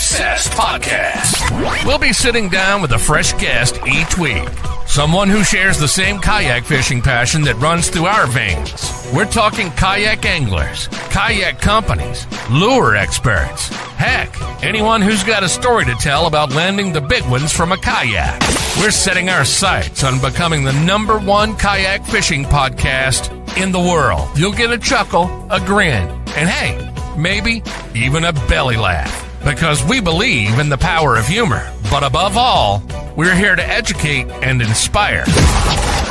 Obsessed podcast. We'll be sitting down with a fresh guest each week. Someone who shares the same kayak fishing passion that runs through our veins. We're talking kayak anglers, kayak companies, lure experts. Heck, anyone who's got a story to tell about landing the big ones from a kayak. We're setting our sights on becoming the #1 kayak fishing podcast in the world. You'll get a chuckle, a grin, and hey, maybe even a belly laugh. Because we believe in the power of humor. But above all, we're here to educate and inspire.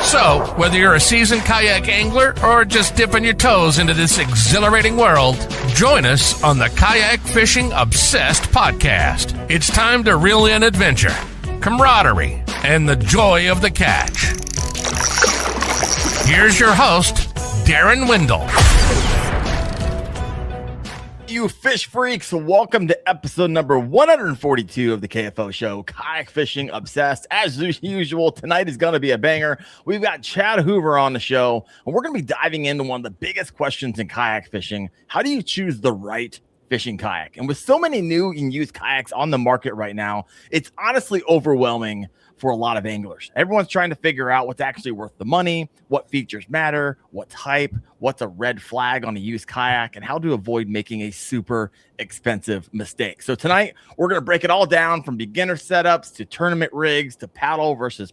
So, whether you're a seasoned kayak angler or just dipping your toes into this exhilarating world, join us on the Kayak Fishing Obsessed podcast. It's time to reel in adventure, camaraderie, and the joy of the catch. Here's your host, Darren Windle. You fish freaks, welcome to episode number 142 of the KFO show, Kayak Fishing Obsessed. As usual, tonight is going to be a banger. We've got Chad Hoover on the show, and we're going to be diving into one of the biggest questions in kayak fishing. How do you choose the right fishing kayak? And with so many new and used kayaks on the market right now, it's honestly overwhelming for a lot of anglers. Everyone's trying to figure out what's actually worth the money, what features matter, what's hype, what's a red flag on a used kayak, and how to avoid making a super expensive mistake. So tonight, we're going to break it all down from beginner setups to tournament rigs to paddle versus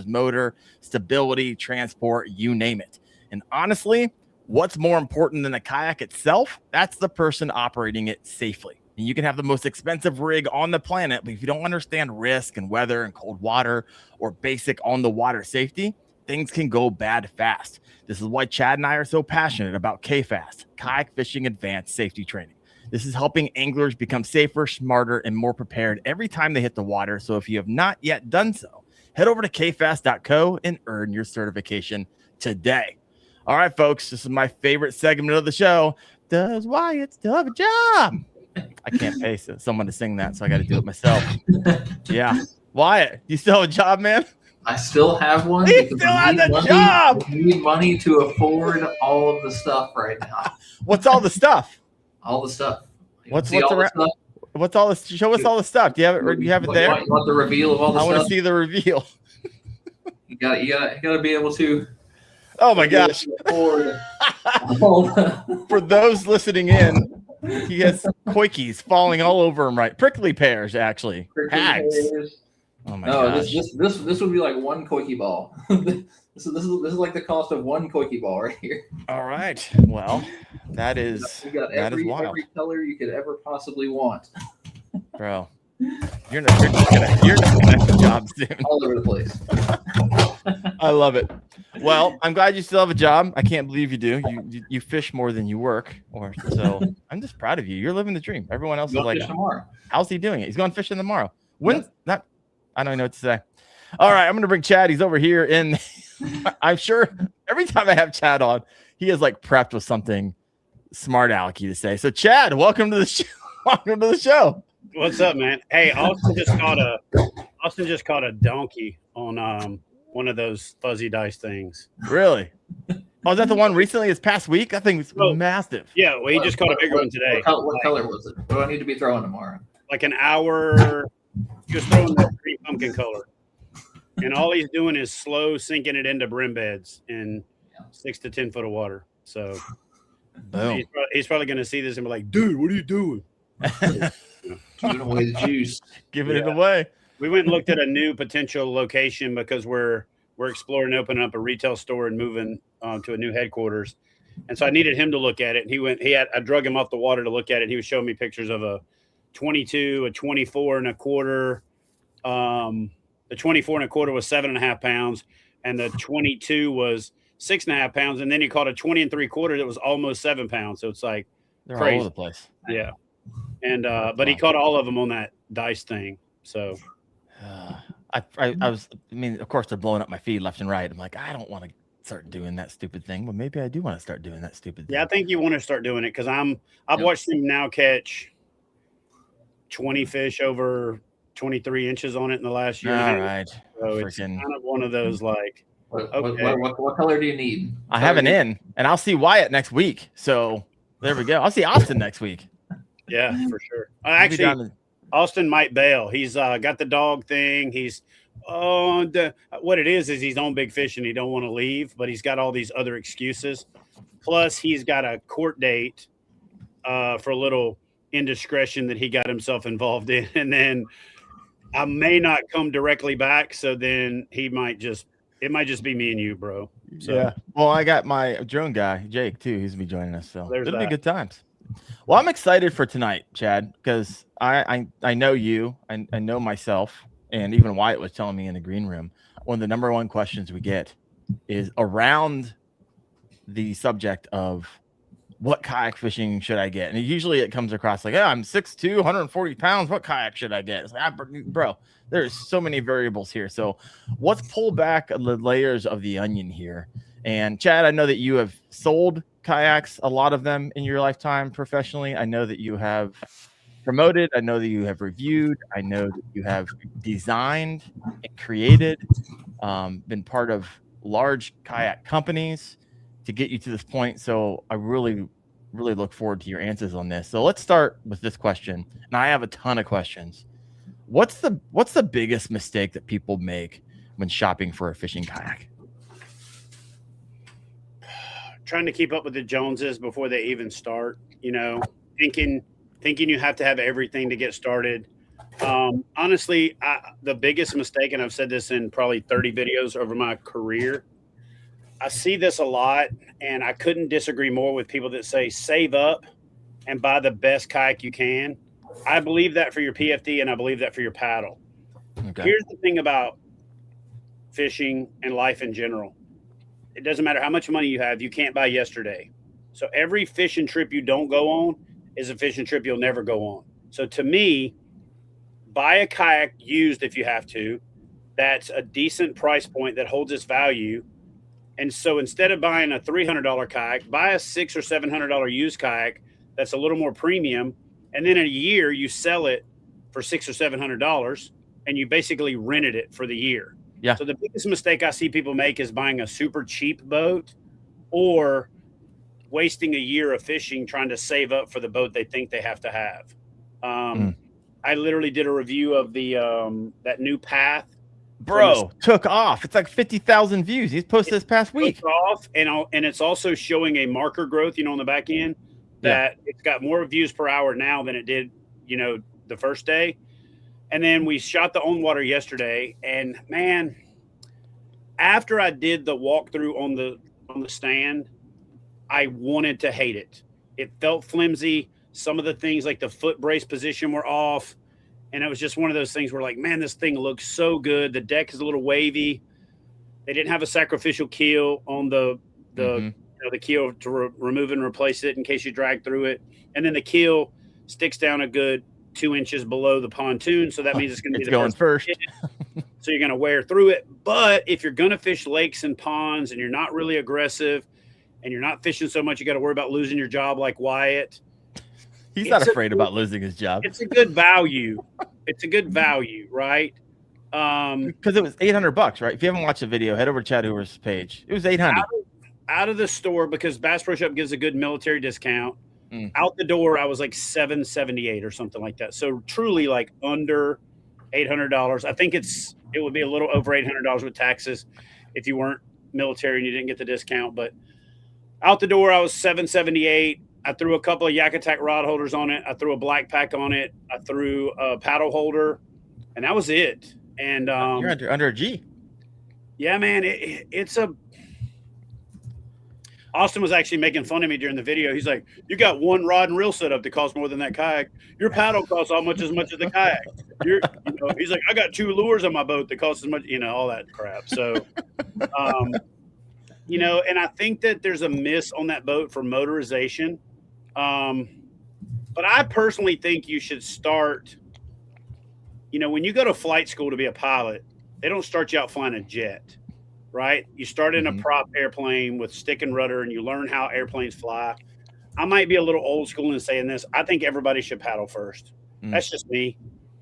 motor, stability, transport, you name it. And honestly, what's more important than the kayak itself? That's the person operating it safely. And you can have the most expensive rig on the planet, but if you don't understand risk and weather and cold water or basic on the water safety, things can go bad fast. This is why Chad and I are so passionate about KFAST, Kayak Fishing Advanced Safety Training. This is helping anglers become safer, smarter, and more prepared every time they hit the water. So if you have not yet done so, head over to kfast.co and earn your certification today. All right, folks, this is my favorite segment of the show. Does Wyatt still have a job? I can't pay someone to sing that, so I got to do it myself. Yeah. Wyatt, you still have a job, man? I still have one. He still has a job. I need money to afford all of the stuff right now. What's all the stuff? All the stuff. What's all the? Show us all the stuff. Do you have it? You have it there? You want the reveal of all the stuff? I want to see the reveal. You got to be able to. Oh my gosh! For those listening in, he has koikis falling all over him. Right, prickly pears actually. Hags. Oh my gosh! This would be like one koiki ball. This is like the cost of one koiki ball right here. All right. Well, that is every color you could ever possibly want. Bro, you're not gonna have a job soon. All over the place. I love it. Well, I'm glad you still have a job. I can't believe you do. You fish more than you work, so I'm just proud of you. You're living the dream. Everyone else is like, tomorrow. How's he doing it? He's going fishing tomorrow. When's not? I don't know what to say. All right, I'm going to bring Chad. He's over here, and I'm sure every time I have Chad on, he is like prepped with something smart alecky to say. So, Chad, welcome to the show. Welcome to the show. What's up, man? Hey, Austin just caught a donkey on one of those fuzzy dice things. Really? Oh, is that the one recently? This past week? That thing was massive. Yeah, well, he just caught a bigger one today. What color was it? What do I need to be throwing tomorrow? Like an hour. He was throwing the green pumpkin color. And all he's doing is slow sinking it into brim beds in 6 to 10 foot of water. So he's probably going to see this and be like, dude, what are you doing? Giving away the juice. Giving it away. We went and looked at a new potential location because we're exploring opening up a retail store and moving to a new headquarters. And so I needed him to look at it. And I drug him off the water to look at it. He was showing me pictures of a 22, a 24 and a quarter. The 24 and a quarter was 7.5 pounds, and the 22 was 6.5 pounds. And then he caught a 20 and 3/4 that was almost 7 pounds. So it's like they're crazy. all over the place. Yeah. And but he caught all of them on that dice thing. So I mean, of course, they're blowing up my feed left and right. I'm like, I don't want to start doing that stupid thing, but maybe I do want to start doing that stupid thing. Yeah, I think you want to start doing it because I've watched him now catch 20 fish over 23 inches on it in the last year. All right. So it's kind of one of those like, what color do you need? I have an in, and I'll see Wyatt next week. So there we go. I'll see Austin next week. Yeah, for sure. Actually, Austin might bail. He's got the dog thing. He's what it is he's on big fish and he don't want to leave, but he's got all these other excuses. Plus, he's got a court date for a little indiscretion that he got himself involved in, and then I may not come directly back. So then it might just be me and you, bro. So, yeah. Well, I got my drone guy, Jake, too. He's gonna be joining us. So There's it'll be that. good times. Well, I'm excited for tonight, Chad, because I know you, I know myself, and even Wyatt was telling me in the green room, one of the number one questions we get is around the subject of what kayak fishing should I get? And usually it comes across like, I'm 6'2", 140 pounds. What kayak should I get? It's like, bro, there's so many variables here. So let's pull back the layers of the onion here. And Chad, I know that you have sold kayaks, a lot of them in your lifetime professionally. I know that you have promoted. I know that you have reviewed. I know that you have designed and created, been part of large kayak companies to get you to this point. So I really look forward to your answers on this. So let's start with this question. And I have a ton of questions. What's the biggest mistake that people make when shopping for a fishing kayak? Trying to keep up with the Joneses before they even start, thinking you have to have everything to get started. Honestly, the biggest mistake, and I've said this in probably 30 videos over my career, I see this a lot, and I couldn't disagree more with people that say save up and buy the best kayak you can. I believe that for your PFD, and I believe that for your paddle. Okay. Here's the thing about fishing and life in general. It doesn't matter how much money you have, you can't buy yesterday. So every fishing trip you don't go on is a fishing trip you'll never go on. So to me, buy a kayak used if you have to. That's a decent price point that holds its value. And so instead of buying a $300 kayak, buy a $600 or $700 used kayak that's a little more premium. And then in a year, you sell it for $600 or $700, and you basically rented it for the year. Yeah. So the biggest mistake I see people make is buying a super cheap boat or wasting a year of fishing trying to save up for the boat they think they have to have. I literally did a review of the that new Path. Bro, took off. It's like 50,000 views. He's posted this past week. Took off, and it's also showing a marker growth, on the back end that it's got more views per hour now than it did, the first day. And then we shot the on water yesterday, and man, after I did the walkthrough on the stand, I wanted to hate it. It felt flimsy. Some of the things like the foot brace position were off. And it was just one of those things where like, man, this thing looks so good. The deck is a little wavy. They didn't have a sacrificial keel on the keel to remove and replace it in case you drag through it. And then the keel sticks down a good 2 inches below the pontoon. So that means it's going to be going first. So you're going to wear through it. But if you're going to fish lakes and ponds and you're not really aggressive and you're not fishing so much, you got to worry about losing your job like Wyatt. He's not afraid about losing his job. It's a good value. It's a good value, right? Because it was $800, right? If you haven't watched the video, head over to Chad Hoover's page. It was $800 out of the store because Bass Pro Shop gives a good military discount. Out the door, I was like $778 or something like that. So truly, like under $800. I think it would be a little over $800 with taxes if you weren't military and you didn't get the discount. But out the door, I was $778. I threw a couple of Yak Attack rod holders on it. I threw a black pack on it. I threw a paddle holder, and that was it. And you're under a G. Yeah, man, it's a. Austin was actually making fun of me during the video. He's like, "You got one rod and reel setup that costs more than that kayak. Your paddle costs almost as much as the kayak. He's like, I got 2 lures on my boat that cost as much. All that crap. So, and I think that there's a miss on that boat for motorization. But I personally think you should start, when you go to flight school to be a pilot, they don't start you out flying a jet, right? You start in a prop airplane with stick and rudder and you learn how airplanes fly. I might be a little old school in saying this. I think everybody should paddle first. That's just me.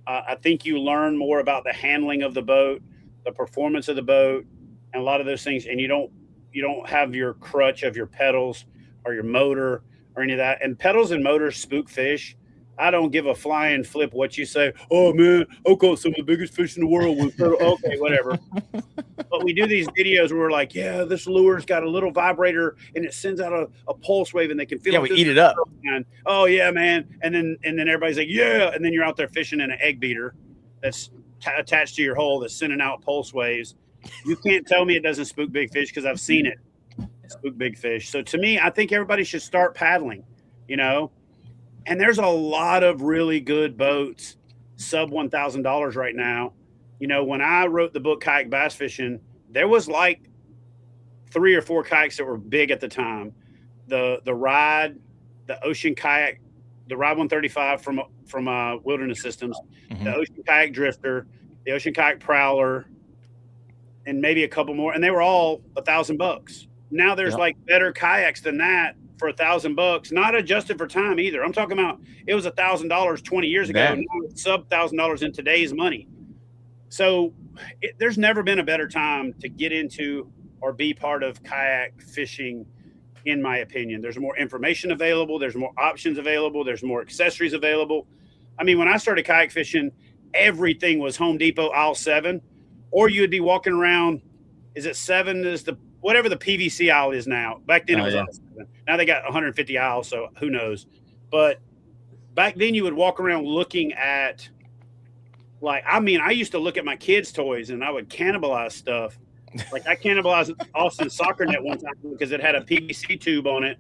I think you learn more about the handling of the boat, the performance of the boat, and a lot of those things. And you don't have your crutch of your pedals or your motor or any of that. And pedals and motors spook fish. I don't give a flying flip what you say. Oh man, I caught some of the biggest fish in the world. Okay, whatever. But we do these videos where we're like, yeah, this lure's got a little vibrator and it sends out a pulse wave and they can feel Yeah, we eat it up. And, oh yeah, man. And then everybody's like, yeah. And then you're out there fishing in an egg beater that's attached to your hole that's sending out pulse waves. You can't tell me it doesn't spook big fish because I've seen it spook big fish. So to me, I think everybody should start paddling, you know. And there's a lot of really good boats, sub $1,000 right now. You know, when I wrote the book Kayak Bass Fishing, there was like 3 or 4 kayaks that were big at the time. The Ride, the Ocean Kayak, the Ride 135 from Wilderness Systems, the Ocean Kayak Drifter, the Ocean Kayak Prowler, and maybe a couple more. And they were all $1,000. Now there's like better kayaks than that for $1,000, not adjusted for time either. I'm talking about it was $1,000 20 years ago. Now it's sub $1,000 in today's money. So there's never been a better time to get into or be part of kayak fishing, in my opinion. There's more information available. There's more options available. There's more accessories available. I mean, when I started kayak fishing, everything was Home Depot aisle 7, or you would be walking around. Is it 7? Is the whatever the PVC aisle is now. Back then it was aisle 7. Now they got 150 aisles, so who knows? But back then you would walk around looking at, like, I mean, I used to look at my kids' toys and I would cannibalize stuff. Like I cannibalized Austin's soccer net one time because it had a PVC tube on it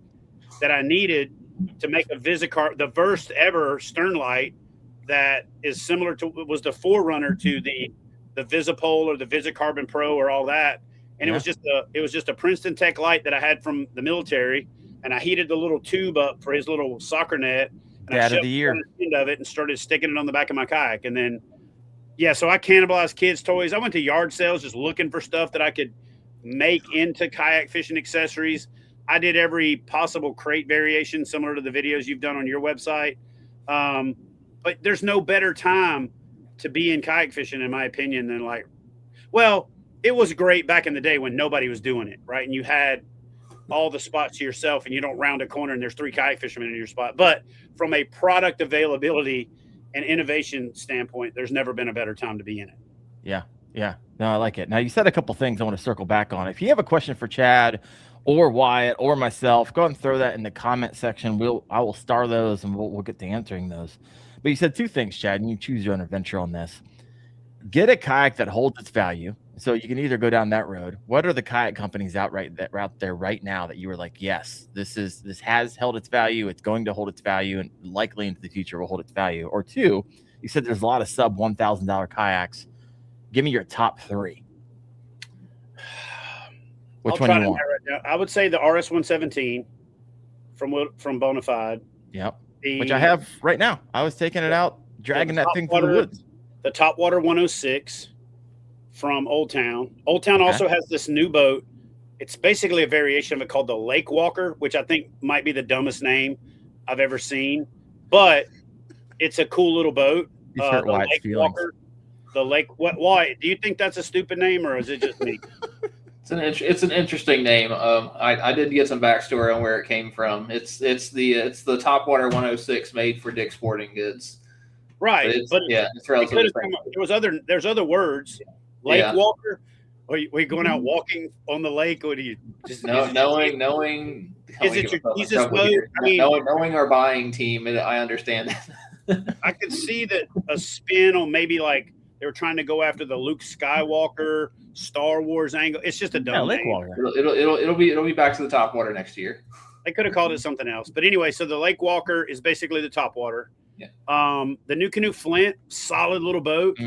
that I needed to make a Visicar, the first ever stern light that is similar to, was the forerunner to the Visipole or the Visicarbon Pro or all that. And it was just a Princeton Tech light that I had from the military, and I heated the little tube up for his little soccer net. And Dad of the year. The end of it and started sticking it on the back of my kayak. And then, so I cannibalized kids' toys. I went to yard sales just looking for stuff that I could make into kayak fishing accessories. I did every possible crate variation similar to the videos you've done on your website. But there's no better time to be in kayak fishing, in my opinion, than it was great back in the day when nobody was doing it, right? And you had all the spots to yourself and you don't round a corner and there's 3 kayak fishermen in your spot. But from a product availability and innovation standpoint, there's never been a better time to be in it. Yeah. Yeah. No, I like it. Now, you said a couple things I want to circle back on. If you have a question for Chad or Wyatt or myself, go ahead and throw that in the comment section. I will star those and we'll get to answering those. But you said 2 things, Chad, and you choose your own adventure on this. Get a kayak that holds its value. So you can either go down that road. What are the kayak companies out there right now that you were like, yes, this has held its value. It's going to hold its value, and likely into the future will hold its value. Or 2, you said there's a lot of sub $1,000 kayaks. Give me your top 3. Which one do you want? Right now. I would say the RS-117 from Bonafide. Yep. Which I have right now. I was taking it out, dragging that thing through the woods. The Topwater 106 from Old Town. Old Town also has this new boat. It's basically a variation of it called the Lake Walker, which I think might be the dumbest name I've ever seen. But it's a cool little boat. The Lake Walker. The Lake. Why? Do you think that's a stupid name, or is it just me? It's an interesting name. I did get some backstory on where it came from. It's the Topwater 106 made for Dick's Sporting Goods. Right, but it's relatively. There's other words. Lake Walker. Are you going out walking on the lake, or do you just knowing? Is it your Jesus boat? I mean, knowing our buying team, I understand that. I could see that a spin on maybe like they were trying to go after the Luke Skywalker Star Wars angle. It's just a dumb Lake name. Walker. It'll be back to the Topwater next year. They could have called it something else, but anyway. So the Lake Walker is basically the Topwater. Yeah. The New Canoe Flint, solid little boat.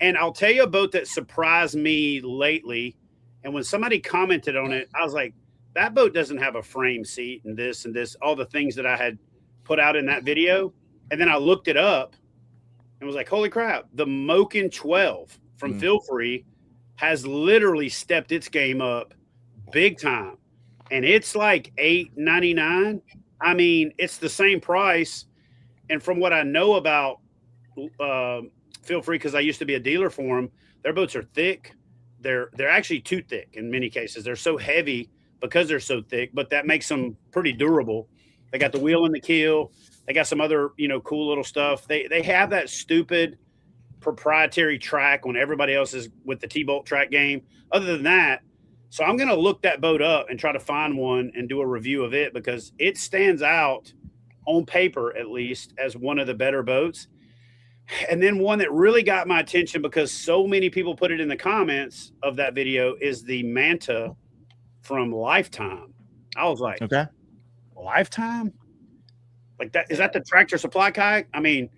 And I'll tell you a boat that surprised me lately. And when somebody commented on it, I was like, that boat doesn't have a frame seat and this, all the things that I had put out in that video. And then I looked it up and was like, holy crap, the Moken 12 from Feel Free has literally stepped its game up big time. And it's like $8.99. I mean, it's the same price. And from what I know about Feel Free, because I used to be a dealer for them, their boats are thick. They're actually too thick in many cases. They're so heavy because they're so thick, but that makes them pretty durable. They got the wheel and the keel. They got some other, cool little stuff. They have that stupid proprietary track when everybody else is with the T-Bolt track game. Other than that, so I'm going to look that boat up and try to find one and do a review of it because it stands out on paper, at least, as one of the better boats. And then one that really got my attention because so many people put it in the comments of that video is the Manta from Lifetime. I was like, okay, Lifetime? Like that? Is that the Tractor Supply kayak? I mean,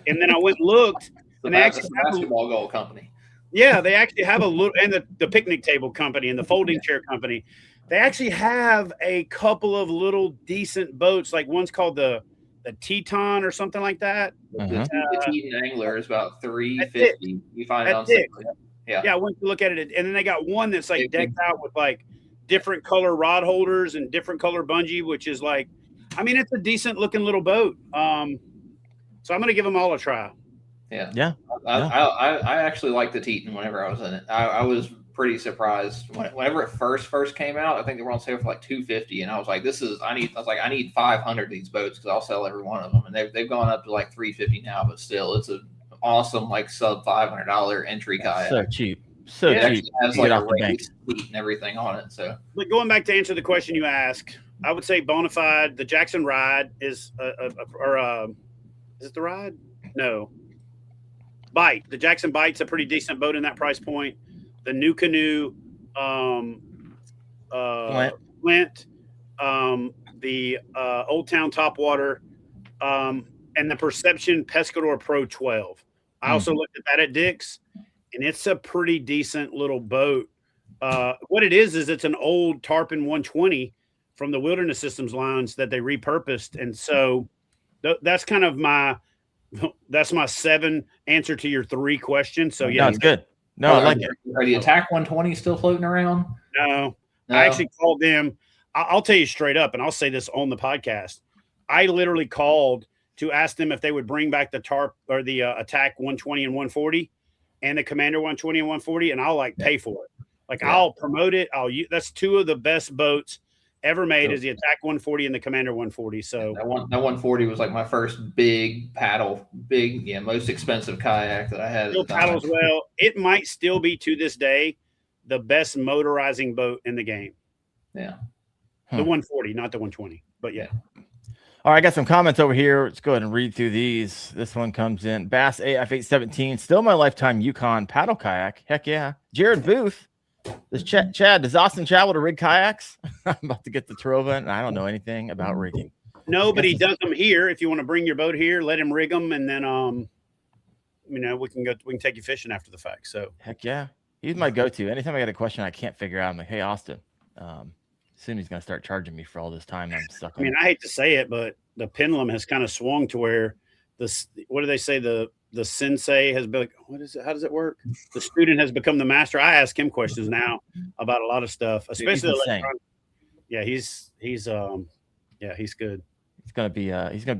and then I went and looked. And they actually have basketball goal company. Yeah, they actually have a little, and the picnic table company and the folding chair company. They actually have a couple of little decent boats. Like one's called the Teton or something like that. The Teton Angler is about $350. You find it on Yeah, I went to look at it, and then they got one that's like decked out with like different color rod holders and different color bungee, which is like, I mean, it's a decent looking little boat. So I'm gonna give them all a try. Yeah. I actually liked the Teton whenever I was in it. I was pretty surprised whenever it first came out. I think they were on sale for like $250, and I was like, I need 500 of these boats because I'll sell every one of them. And they've gone up to like $350 now, but still, it's an awesome like sub $500 entry kayak. So cheap, so cheap. It has like a raised seat and everything on it. So, but going back to answer the question you asked, I would say Bonafide. The Jackson Ride is is it the Ride? No. Bite. The Jackson Bite's a pretty decent boat in that price point. The New Canoe, Flint, the Old Town Topwater, and the Perception Pescador Pro 12. I also looked at that at Dick's, and it's a pretty decent little boat. What it is it's an old Tarpon 120 from the Wilderness Systems lines that they repurposed, and so that's kind of my 7 answer to your 3 questions. So yeah, no, it's good. No, I like it. Are the Attack 120 still floating around? No. I actually called them. I'll tell you straight up, and I'll say this on the podcast. I literally called to ask them if they would bring back the the Attack 120 and 140 and the Commander 120 and 140, and I'll pay for it. I'll promote it. That's 2 of the best boats ever made is the Attack 140 and the Commander 140. So that 140 was like my first big paddle, most expensive kayak that I had. Still paddles well. It might still be to this day the best motorizing boat in the game. Yeah, the 140, not the 120, but yeah. All right, I got some comments over here. Let's go ahead and read through these. This one comes in. Bass AF 817, still my lifetime Yukon paddle kayak. Heck yeah. Jared Booth. Does Chad, does Austin travel to rig kayaks? I'm about to get the Trova, and I don't know anything about rigging. No, but he does them here. If you want to bring your boat here, let him rig them, and then we can take you fishing after the fact. So heck yeah, he's my go-to. Anytime I got a question I can't figure out, I'm like, hey Austin. Soon he's gonna start charging me for all this time I'm stuck on. I mean, I hate to say it, but the pendulum has kind of swung to where what do they say? The sensei has been like, what is it? How does it work? The student has become the master. I ask him questions now about a lot of stuff, especially electronic. Yeah, he's good. He's gonna be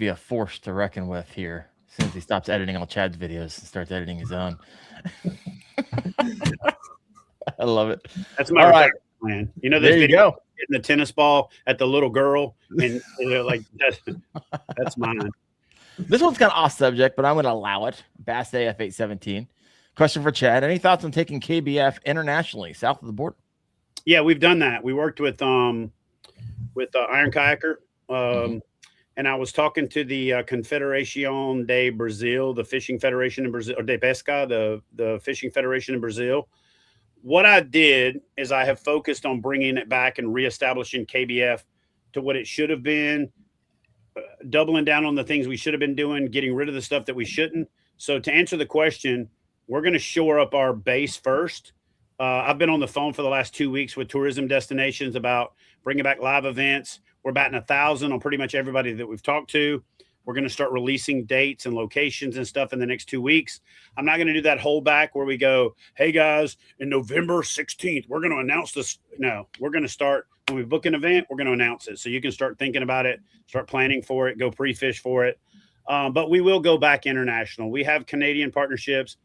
a force to reckon with here as soon as he stops editing all Chad's videos and starts editing his own. I love it. That's my plan. You know, this there you video go. Hitting the tennis ball at the little girl, and they're like, that's mine. This one's kind of off subject, but I'm going to allow it. Bass AF 817. Question for Chad. Any thoughts on taking KBF internationally south of the border? Yeah, we've done that. We worked with Iron Kayaker. And I was talking to the Confederación de Brazil, the fishing federation in Brazil, or de Pesca, the fishing federation in Brazil. What I did is I have focused on bringing it back and reestablishing KBF to what it should have been, doubling down on the things we should have been doing, getting rid of the stuff that we shouldn't. So to answer the question, we're going to shore up our base first. I've been on the phone for the last 2 weeks with tourism destinations about bringing back live events. We're batting 1,000 on pretty much everybody that we've talked to. We're going to start releasing dates and locations and stuff in the next 2 weeks. I'm not going to do that holdback where we go, hey guys, in November 16th, we're going to announce this. No, we're going to start when we book an event, we're going to announce it. So you can start thinking about it, start planning for it, go pre-fish for it. But we will go back international. We have Canadian partnerships.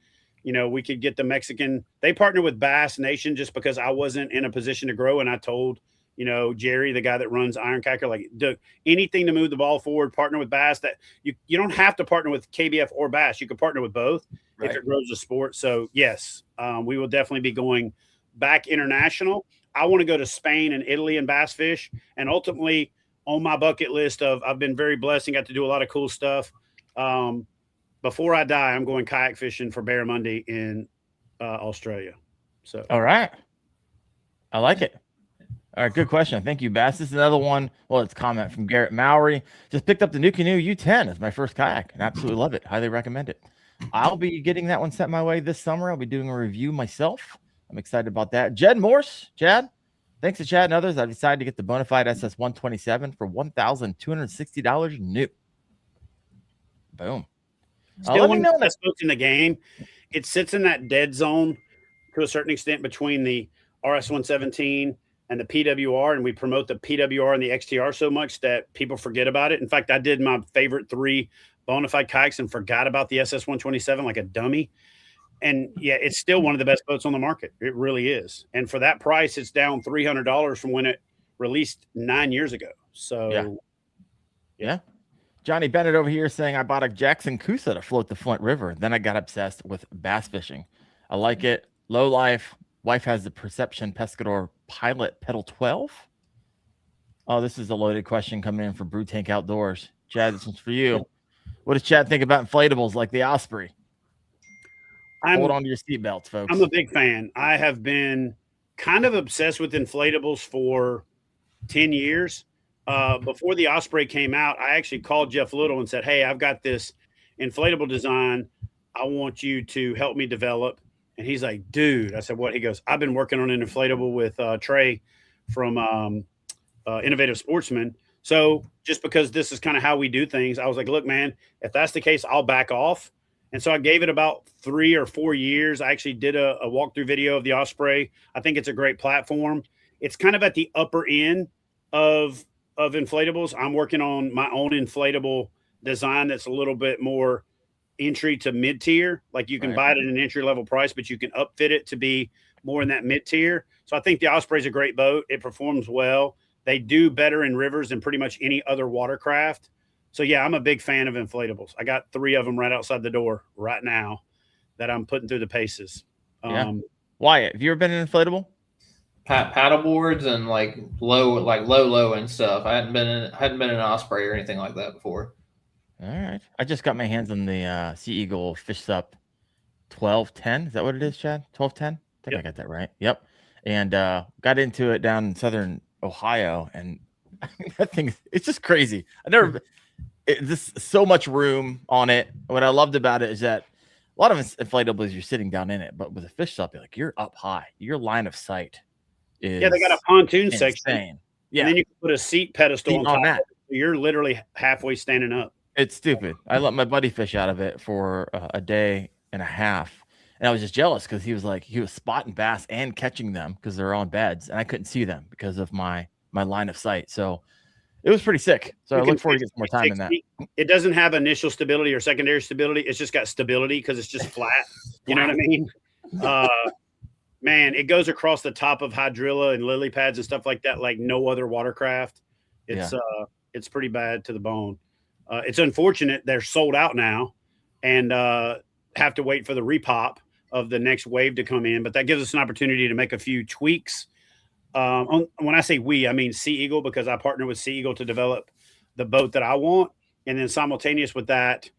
You know, we could get the Mexican. They partner with Bass Nation just because I wasn't in a position to grow. And I told Jerry, the guy that runs Iron Kacker, like do anything to move the ball forward, partner with Bass. That you don't have to partner with KBF or Bass. You can partner with both if it grows the sport. So yes, we will definitely be going back international. I want to go to Spain and Italy and bass fish. And ultimately on my bucket list I've been very blessed and got to do a lot of cool stuff. Before I die, I'm going kayak fishing for barramundi in Australia. So, all right. I like it. All right, good question. Thank you, Bass. This is another one. Well, it's a comment from Garrett Mowry. Just picked up the new Canoe U10 as my first kayak and absolutely love it. Highly recommend it. I'll be getting that one sent my way this summer. I'll be doing a review myself. I'm excited about that. Jed Morse, Chad. Thanks to Chad and others, I've decided to get the Bonafide SS 127 for $1,260 new. Boom. Still one of the best boats in the game. It sits in that dead zone to a certain extent between the RS 117 and the PWR, and we promote the PWR and the XTR so much that people forget about it. In fact, I did my favorite 3 Bonafide kayaks and forgot about the SS 127 like a dummy. And yeah, it's still one of the best boats on the market. It really is. And for that price, it's down $300 from when it released 9 years ago. So yeah. Johnny Bennett over here saying I bought a Jackson Coosa to float the Flint River. Then I got obsessed with bass fishing. I like it. Low life. Wife has the Perception Pescador Pilot Pedal 12. Oh, this is a loaded question coming in from Brew Tank Outdoors. Chad, this one's for you. What does Chad think about inflatables like the Osprey? Hold on to your seatbelts, folks. I'm a big fan. I have been kind of obsessed with inflatables for 10 years. Before the Osprey came out, I actually called Jeff Little and said, hey, I've got this inflatable design I want you to help me develop. And he's like, dude, I said, what? He goes, I've been working on an inflatable with Trey from Innovative Sportsman. So just because this is kind of how we do things, I was like, look, man, if that's the case, I'll back off. And so I gave it about 3 or 4 years. I actually did a walkthrough video of the Osprey. I think it's a great platform. It's kind of at the upper end of inflatables. I'm working on my own inflatable design that's a little bit more entry to mid-tier. Like you can buy it at an entry-level price, but you can upfit it to be more in that mid-tier. So I think the Osprey is a great boat. It performs well. They do better in rivers than pretty much any other watercraft. So, yeah, I'm a big fan of inflatables. I got 3 of them right outside the door right now that I'm putting through the paces. Wyatt, have you ever been in an inflatable? Paddle boards and like low and stuff. I hadn't been in an Osprey or anything like that before. All right. I just got my hands on the Sea Eagle Fish Sup 1210. Is that what it is, Chad? 1210? I think I got that right. Yep. And got into it down in southern Ohio, and that thing, it's just crazy. There's so much room on it. What I loved about it is that a lot of inflatables, you're sitting down in it, but with a Fish Sup, you're up high. Your line of sight is they got a pontoon insane. Section. Yeah. And then you can put a seat pedestal on that. You're literally halfway standing up. It's stupid. I let my buddy fish out of it for a day and a half. And I was just jealous because he was spotting bass and catching them because they're on beds, and I couldn't see them because of my line of sight. So it was pretty sick. So I look forward to getting some more time in that. It doesn't have initial stability or secondary stability. It's just got stability because it's just flat. You know what I mean? Man, it goes across the top of hydrilla and lily pads and stuff like that, like no other watercraft. It's pretty bad to the bone. It's unfortunate they're sold out now and have to wait for the repop of the next wave to come in. But that gives us an opportunity to make a few tweaks. When I say we, I mean Sea Eagle, because I partner with Sea Eagle to develop the boat that I want. And then simultaneous with that,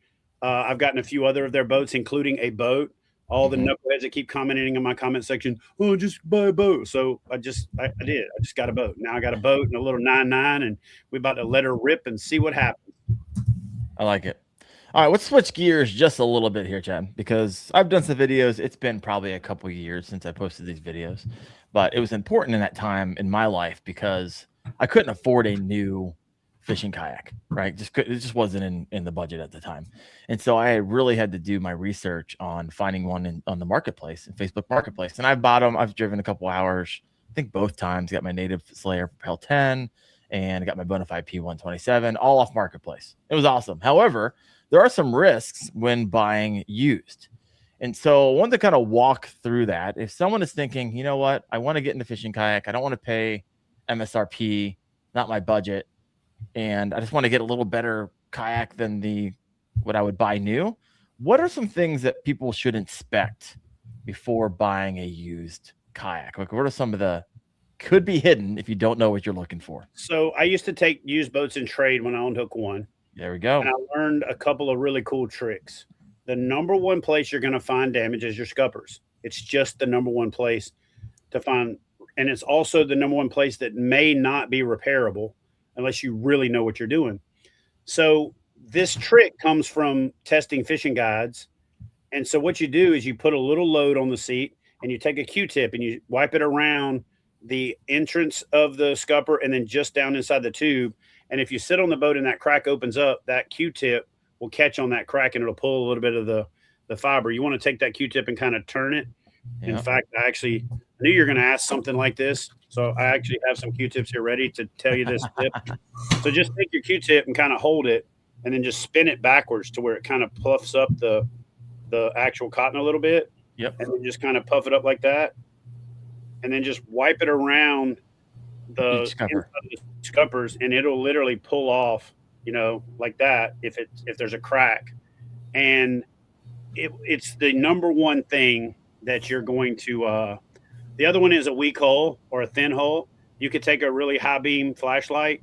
I've gotten a few other of their boats, including a boat. All the knuckleheads that keep commenting in my comment section, oh, just buy a boat. So I did. I just got a boat. Now I got a boat and a little 9.9, and we're about to let her rip and see what happens. I like it. All right, let's switch gears just a little bit here, Chad, because I've done some videos. It's been probably a couple years since I posted these videos, but it was important in that time in my life because I couldn't afford a new fishing kayak, right? It just wasn't in the budget at the time. And so I really had to do my research on finding one on the marketplace, in Facebook Marketplace. And I bought them. I've driven a couple hours, I think both times, got my Native Slayer Propel 10 and I got my Bonafide P127 all off Marketplace. It was awesome. However, there are some risks when buying used. And so I wanted to kind of walk through that. If someone is thinking, you know what, I want to get into fishing kayak, I don't want to pay MSRP, not my budget, and I just want to get a little better kayak than what I would buy new. What are some things that people should inspect before buying a used kayak? Like, what are some of the could be hidden if you don't know what you're looking for? So I used to take used boats and trade when I owned Hook One. There we go. And I learned a couple of really cool tricks. The number one place you're going to find damage is your scuppers. It's just the number one place to find. And it's also the number one place that may not be repairable unless you really know what you're doing. So this trick comes from testing fishing guides. And so what you do is you put a little load on the seat and you take a Q-tip and you wipe it around the entrance of the scupper and then just down inside the tube. And if you sit on the boat and that crack opens up, that Q-tip will catch on that crack and it'll pull a little bit of the fiber. You want to take that Q-tip and kind of turn it. Yeah. In fact, I knew you were going to ask something like this. So I actually have some Q-tips here ready to tell you this tip. So just take your Q-tip and kind of hold it and then just spin it backwards to where it kind of puffs up the actual cotton a little bit. Yep. And then just kind of puff it up like that. And then just wipe it around the scuppers and it'll literally pull off, like that if there's a crack. And it's the number one thing that you're going to the other one is a weak hull or a thin hull. You could take a really high beam flashlight,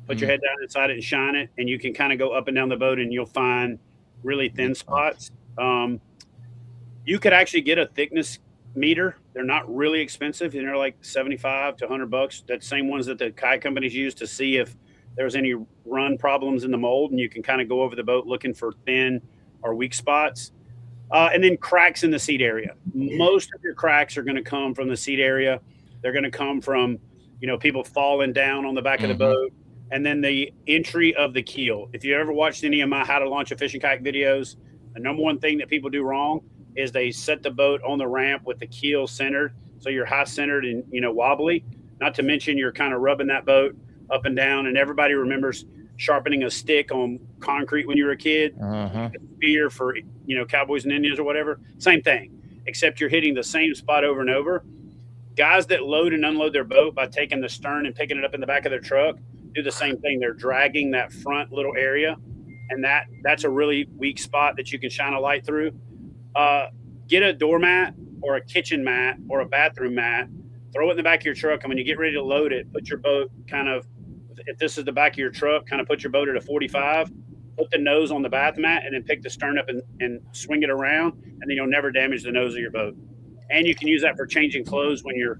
put your head down inside it and shine it, and you can kind of go up and down the boat and you'll find really thin spots. You could actually get a thickness meter. They're not really expensive, and they're like $75 to $100. That's the same ones that the kayak companies use to see if there's any run problems in the mold, and you can kind of go over the boat looking for thin or weak spots. And then cracks in the seat area. Most of your cracks are going to come from the seat area. They're going to come from, people falling down on the back of the boat. And then the entry of the keel. If you ever watched any of my how to launch a fishing kayak videos, the number one thing that people do wrong is they set the boat on the ramp with the keel centered. So you're high centered and, wobbly. Not to mention you're kind of rubbing that boat up and down. And everybody remembers sharpening a stick on concrete when you were a kid. Spear for, cowboys and Indians or whatever. Same thing, except you're hitting the same spot over and over. Guys that load and unload their boat by taking the stern and picking it up in the back of their truck do the same thing. They're dragging that front little area, and that's a really weak spot that you can shine a light through. Get a doormat or a kitchen mat or a bathroom mat, throw it in the back of your truck, and when you get ready to load it, put your boat kind of, if this is the back of your truck, kind of put your boat at a 45, put the nose on the bath mat, and then pick the stern up and swing it around, and then you'll never damage the nose of your boat. And you can use that for changing clothes when you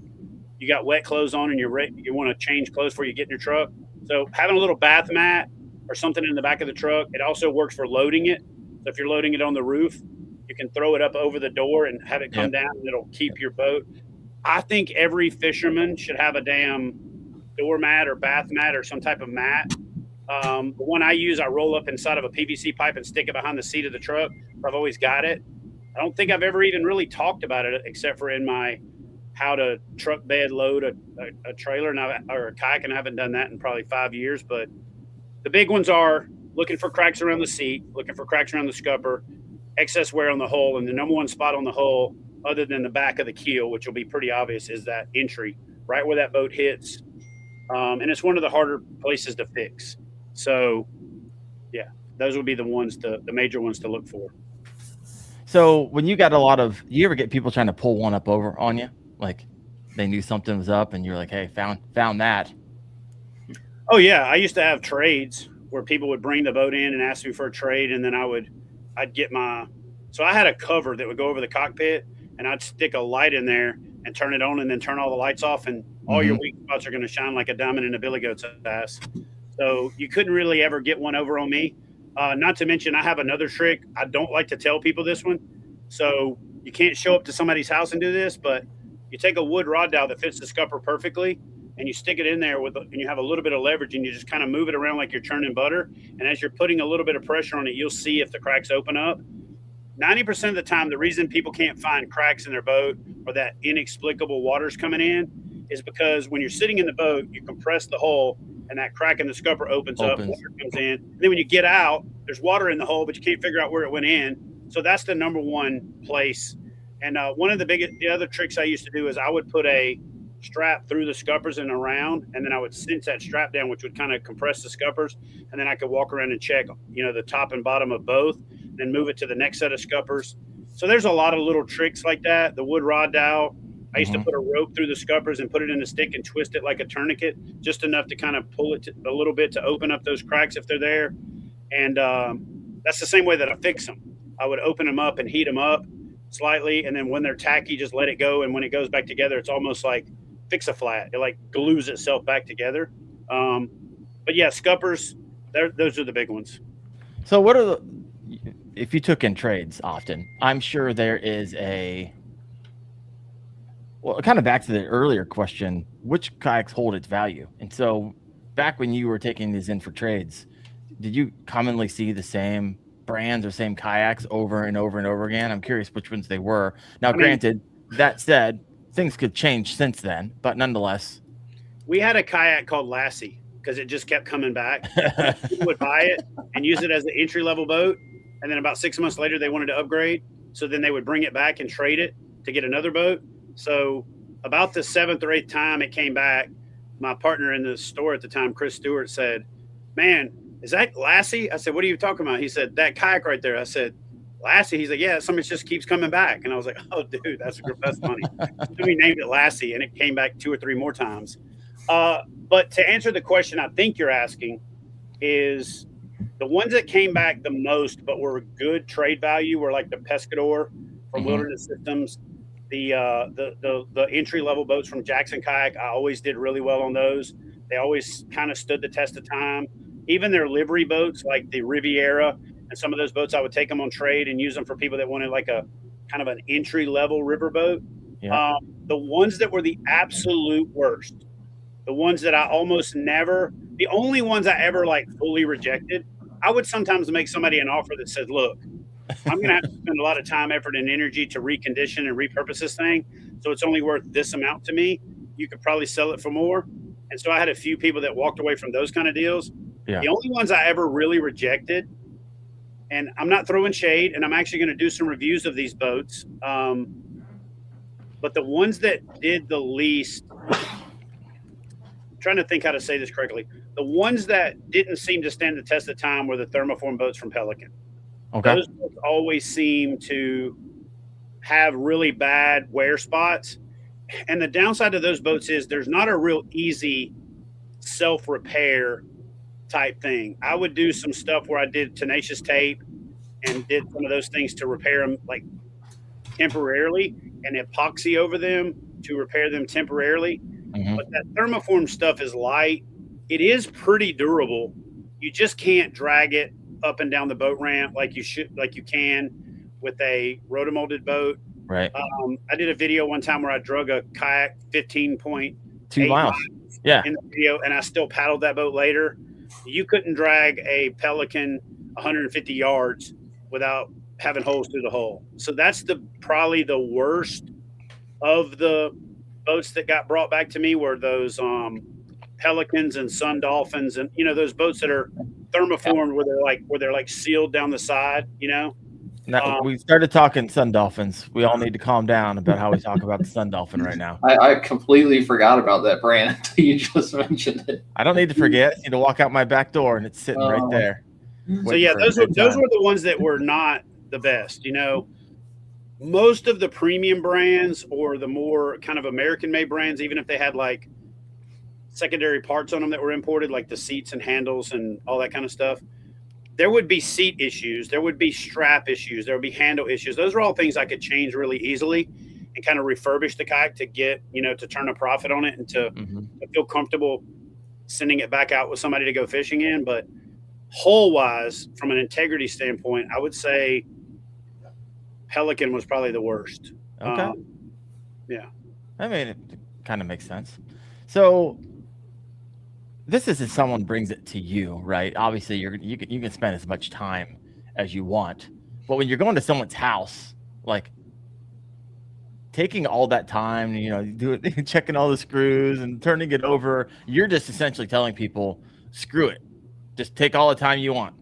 got wet clothes on and you want to change clothes before you get in your truck. So having a little bath mat or something in the back of the truck, it also works for loading it. So if you're loading it on the roof, you can throw it up over the door and have it come down, and it'll keep your boat. I think every fisherman should have a damn doormat or bath mat or some type of mat. The one I use, I roll up inside of a PVC pipe and stick it behind the seat of the truck. I've always got it. I don't think I've ever even really talked about it except for in my how to truck bed load a trailer or a kayak, and I haven't done that in probably 5 years. But the big ones are looking for cracks around the seat, looking for cracks around the scupper, excess wear on the hull, and the number one spot on the hull, other than the back of the keel, which will be pretty obvious, is that entry, right where that boat hits. And it's one of the harder places to fix. So, yeah, those would be the major ones to look for. So when you got you ever get people trying to pull one up over on you? Like they knew something was up and you're like, hey, found that. Oh yeah. I used to have trades where people would bring the boat in and ask me for a trade. And then I'd get so I had a cover that would go over the cockpit, and I'd stick a light in there and turn it on and then turn all the lights off, and all your weak spots are going to shine like a diamond in a billy goat's ass. So you couldn't really ever get one over on me. Not to mention I have another trick. I don't like to tell people this one. So you can't show up to somebody's house and do this, but you take a wood rod dowel that fits the scupper perfectly, and you stick it in there and you have a little bit of leverage, and you just kind of move it around like you're churning butter. And as you're putting a little bit of pressure on it, you'll see if the cracks open up. 90% of the time, the reason people can't find cracks in their boat or that inexplicable water's coming in is because when you're sitting in the boat, you compress the hull, and that crack in the scupper opens up, water comes in. And then when you get out, there's water in the hole, but you can't figure out where it went in. So that's the number one place. And one of the other tricks I used to do is I would put a strap through the scuppers and around, and then I would cinch that strap down, which would kind of compress the scuppers, and then I could walk around and check, the top and bottom of both, then move it to the next set of scuppers. So there's a lot of little tricks like that. The wood rod dowel, I used to put a rope through the scuppers and put it in a stick and twist it like a tourniquet, just enough to kind of pull it a little bit to open up those cracks if they're there. And that's the same way that I fix them. I would open them up and heat them up slightly, and then when they're tacky, just let it go. And when it goes back together, it's almost like fix a flat. It like glues itself back together. But yeah, scuppers, those are the big ones. So if you took in trades often, I'm sure there is kind of back to the earlier question, which kayaks hold its value? And so back when you were taking these in for trades, did you commonly see the same brands or same kayaks over and over and over again? I'm curious which ones they were. Now, granted, that said, things could change since then, but nonetheless. We had a kayak called Lassie because it just kept coming back. People would buy it and use it as an entry-level boat, and then about 6 months later, they wanted to upgrade. So then they would bring it back and trade it to get another boat. So about the 7th or 8th time it came back, my partner in the store at the time, Chris Stewart, said, "Man, is that Lassie?" I said, "What are you talking about?" He said, "That kayak right there." I said, "Lassie?" He's like, "Yeah, something just keeps coming back." And I was like, "Oh, dude, that's funny." So we named it Lassie, and it came back 2 or 3 more times. But to answer the question I think you're asking is the ones that came back the most but were good trade value were like the Pescador from Wilderness Systems. The entry-level boats from Jackson Kayak, I always did really well on those. They always kind of stood the test of time. Even their livery boats, like the Riviera and some of those boats, I would take them on trade and use them for people that wanted like a kind of an entry-level riverboat. Yeah. The ones that were the absolute worst, the ones that I almost never, the only ones I ever like fully rejected, I would sometimes make somebody an offer that said, "Look, I'm going to have to spend a lot of time, effort, and energy to recondition and repurpose this thing. So it's only worth this amount to me. You could probably sell it for more." And so I had a few people that walked away from those kind of deals. Yeah. The only ones I ever really rejected, and I'm not throwing shade, and I'm actually going to do some reviews of these boats. But the ones that did the least, I'm trying to think how to say this correctly. The ones that didn't seem to stand the test of time were the thermoform boats from Pelican. Okay. Those boats always seem to have really bad wear spots. And the downside of those boats is there's not a real easy self-repair type thing. I would do some stuff where I did tenacious tape and did some of those things to repair them like temporarily and epoxy over them to repair them temporarily. But that thermoform stuff is light. It is pretty durable. You just can't drag it up and down the boat ramp like you can with a rotomolded boat. Right. I did a video one time where I drug a kayak 15.2 miles. Yeah. In the video, and I still paddled that boat later. You couldn't drag a Pelican 150 yards without having holes through the hull. So that's probably the worst of the boats that got brought back to me were those Pelicans and Sun Dolphins, and those boats that are thermoformed where they're like sealed down the side. Now, we started talking Sun Dolphins. We all need to calm down about how we talk about the Sun Dolphin right now. I completely forgot about that brand until you just mentioned it. I don't need to forget. I need to walk out my back door and it's sitting right there. So yeah, those were the ones that were not the best. Most of the premium brands or the more kind of American-made brands, even if they had like secondary parts on them that were imported, like the seats and handles and all that kind of stuff, there would be seat issues, there would be strap issues, there would be handle issues. Those are all things I could change really easily and kind of refurbish the kayak to get, to turn a profit on it and to feel comfortable sending it back out with somebody to go fishing in. But hull-wise, from an integrity standpoint, I would say Pelican was probably the worst. Okay. Yeah. I mean, it kind of makes sense. So this is if someone brings it to you, right? Obviously, you can spend as much time as you want, but when you're going to someone's house, like taking all that time, checking all the screws and turning it over, you're just essentially telling people, screw it, just take all the time you want,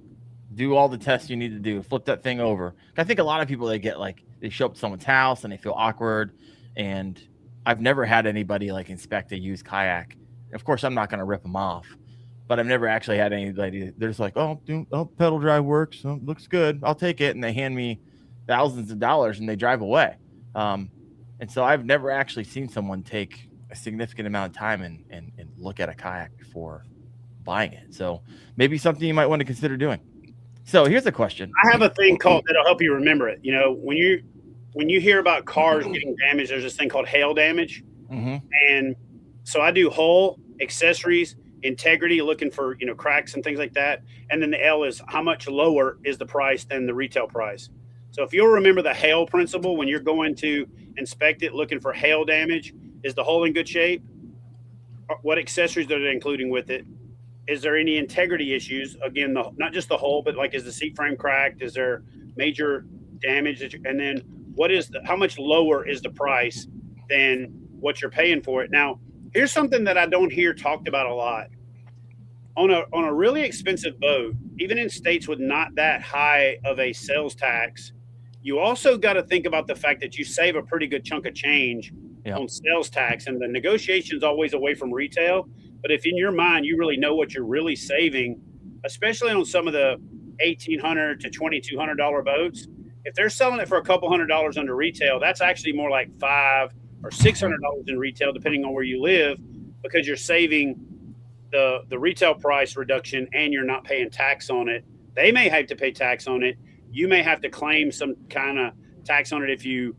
do all the tests you need to do, flip that thing over. I think a lot of people they show up to someone's house and they feel awkward, and I've never had anybody like inspect a used kayak. Of course, I'm not going to rip them off, but I've never actually had anybody. They're just like, oh, pedal drive works. Oh, looks good. I'll take it. And they hand me thousands of dollars and they drive away. And so I've never actually seen someone take a significant amount of time and look at a kayak before buying it. So maybe something you might want to consider doing. So here's a question. I have a thing called that'll help you remember it. You know, when you hear about cars getting damaged, there's this thing called hail damage. And so I do hull, accessories, integrity, looking for, you know, cracks and things like that. And then the L is how much lower is the price than the retail price. So if you'll remember the hail principle, when you're going to inspect it, looking for hail damage, is the hull in good shape? What accessories are they including with it? Is there any integrity issues? Again, not just the hull, but like, is the seat frame cracked? Is there major damage? And then how much lower is the price than what you're paying for it? Now, here's something that I don't hear talked about a lot. On a really expensive boat, even in states with not that high of a sales tax, you also got to think about the fact that you save a pretty good chunk of change on sales tax, and the negotiation's always away from retail. But if in your mind, you really know what you're really saving, especially on some of the $1,800 to $2,200 boats, if they're selling it for a couple $100 under retail, that's actually more like $500 or $600 in retail, depending on where you live, because you're saving the retail price reduction and you're not paying tax on it. They may have to pay tax on it. You may have to claim some kind of tax on it if you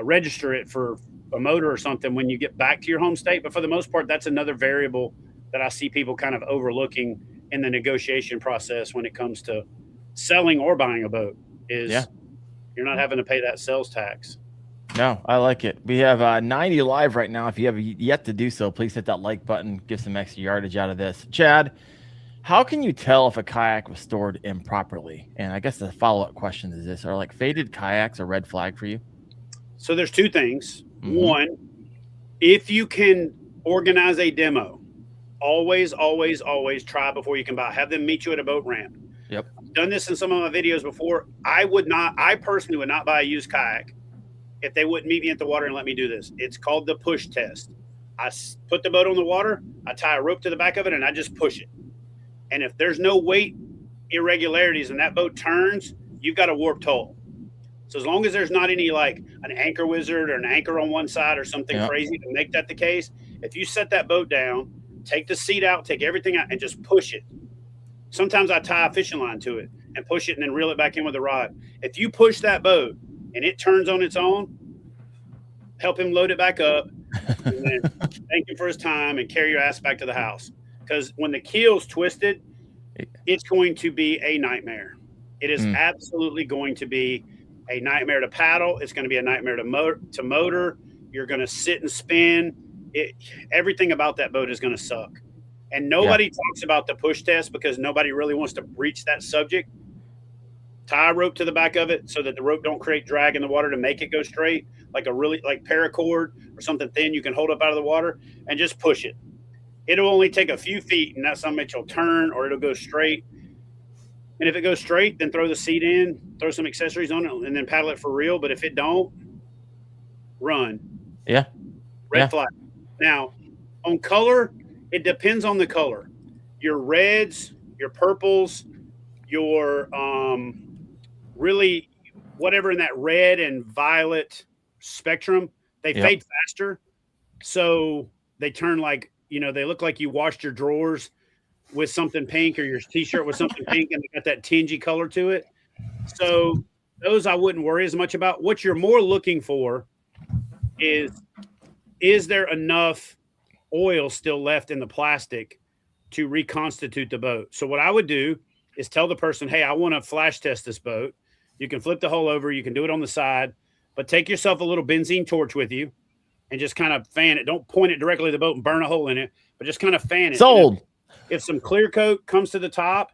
register it for a motor or something when you get back to your home state. But for the most part, that's another variable that I see people kind of overlooking in the negotiation process when it comes to selling or buying a boat, is you're not having to pay that sales tax. No, I like it. We have 90 live right now. If you have yet to do so, please hit that like button, give some extra yardage out of this. Chad, how can you tell if a kayak was stored improperly? And I guess the follow-up question is this: are like faded kayaks a red flag for you? So there's two things. One, if you can organize a demo, always try before you can buy. Have them meet you at a boat ramp. Yep. I've done this in some of my videos before. I personally would not buy a used kayak if they wouldn't meet me at the water and let me do this. It's called the push test. I put the boat on the water, I tie a rope to the back of it, and I just push it. And if there's no weight irregularities and that boat turns, you've got a warped hull. So as long as there's not any like an anchor wizard or an anchor on one side or something crazy to make that the case, if you set that boat down, take the seat out, take everything out, and just push it. Sometimes I tie a fishing line to it and push it and then reel it back in with a rod. If you push that boat and it turns on its own, help him load it back up, and then thank him for his time and carry your ass back to the house. Because when the keel's twisted, it's going to be a nightmare. It is absolutely going to be a nightmare to paddle. It's going to be a nightmare to motor. You're going to sit and spin. Everything about that boat is going to suck. And nobody talks about the push test because nobody really wants to breach that subject. Tie a rope to the back of it so that the rope don't create drag in the water to make it go straight, like paracord or something thin you can hold up out of the water, and just push it. It'll only take a few feet, and that's something it'll turn or it'll go straight. And if it goes straight, then throw the seat in, throw some accessories on it, and then paddle it for real. But if it don't, run. Yeah. Red flag. Now, on color, it depends on the color. Your reds, your purples, your really whatever in that red and violet spectrum, they fade faster. So they turn like, they look like you washed your drawers with something pink or your t-shirt with something pink and they got that tingy color to it. So those I wouldn't worry as much about. What you're more looking for is there enough oil still left in the plastic to reconstitute the boat? So what I would do is tell the person, hey, I want to flash test this boat. You can flip the hull over. You can do it on the side, but take yourself a little benzene torch with you and just kind of fan it. Don't point it directly at the boat and burn a hole in it, but just kind of fan it. Sold. If some clear coat comes to the top,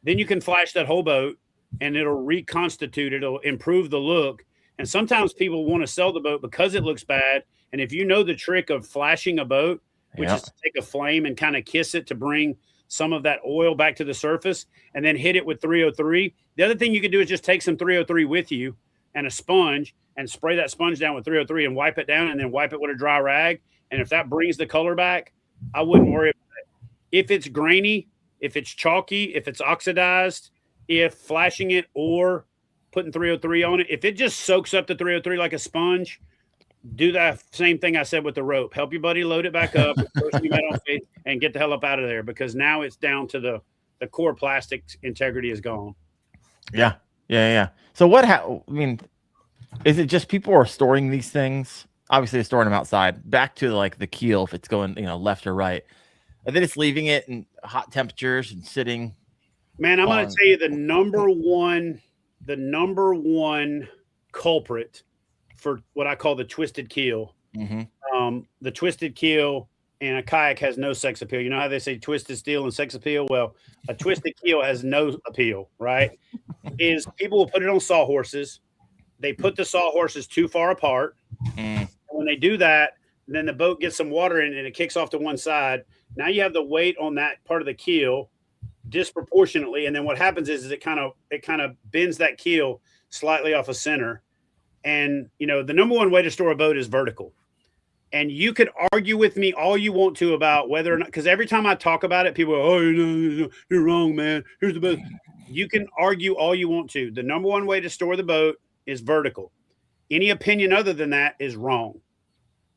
then you can flash that whole boat and it'll reconstitute. It'll improve the look. And sometimes people want to sell the boat because it looks bad. And if you know the trick of flashing a boat, which is to take a flame and kind of kiss it to bring some of that oil back to the surface and then hit it with 303. The other thing you can do is just take some 303 with you and a sponge and spray that sponge down with 303 and wipe it down and then wipe it with a dry rag. And if that brings the color back, I wouldn't worry about it. If it's grainy, if it's chalky, if it's oxidized, if flashing it or putting 303 on it, if it just soaks up the 303 like a sponge, do that same thing I said with the rope. Help your buddy load it back up and get the hell up out of there, because now it's down to the core plastic integrity is gone. Yeah. So I mean, is it just people are storing these things? Obviously, they're storing them outside. Back to like the keel, if it's going, left or right, and then it's leaving it in hot temperatures and sitting. Man, I'm going to tell you the number one culprit for what I call the twisted keel. Mm-hmm. The twisted keel in a kayak has no sex appeal. You know how they say twisted steel and sex appeal? Well, a twisted keel has no appeal, right? Is people will put it on sawhorses. They put the sawhorses too far apart. And when they do that, then the boat gets some water in it and it kicks off to one side. Now you have the weight on that part of the keel disproportionately. And then what happens is it kind of bends that keel slightly off of center. And, the number one way to store a boat is vertical. And you could argue with me all you want to about whether or not, because every time I talk about it, people go, you're wrong, man. Here's the boat. You can argue all you want to. The number one way to store the boat is vertical. Any opinion other than that is wrong.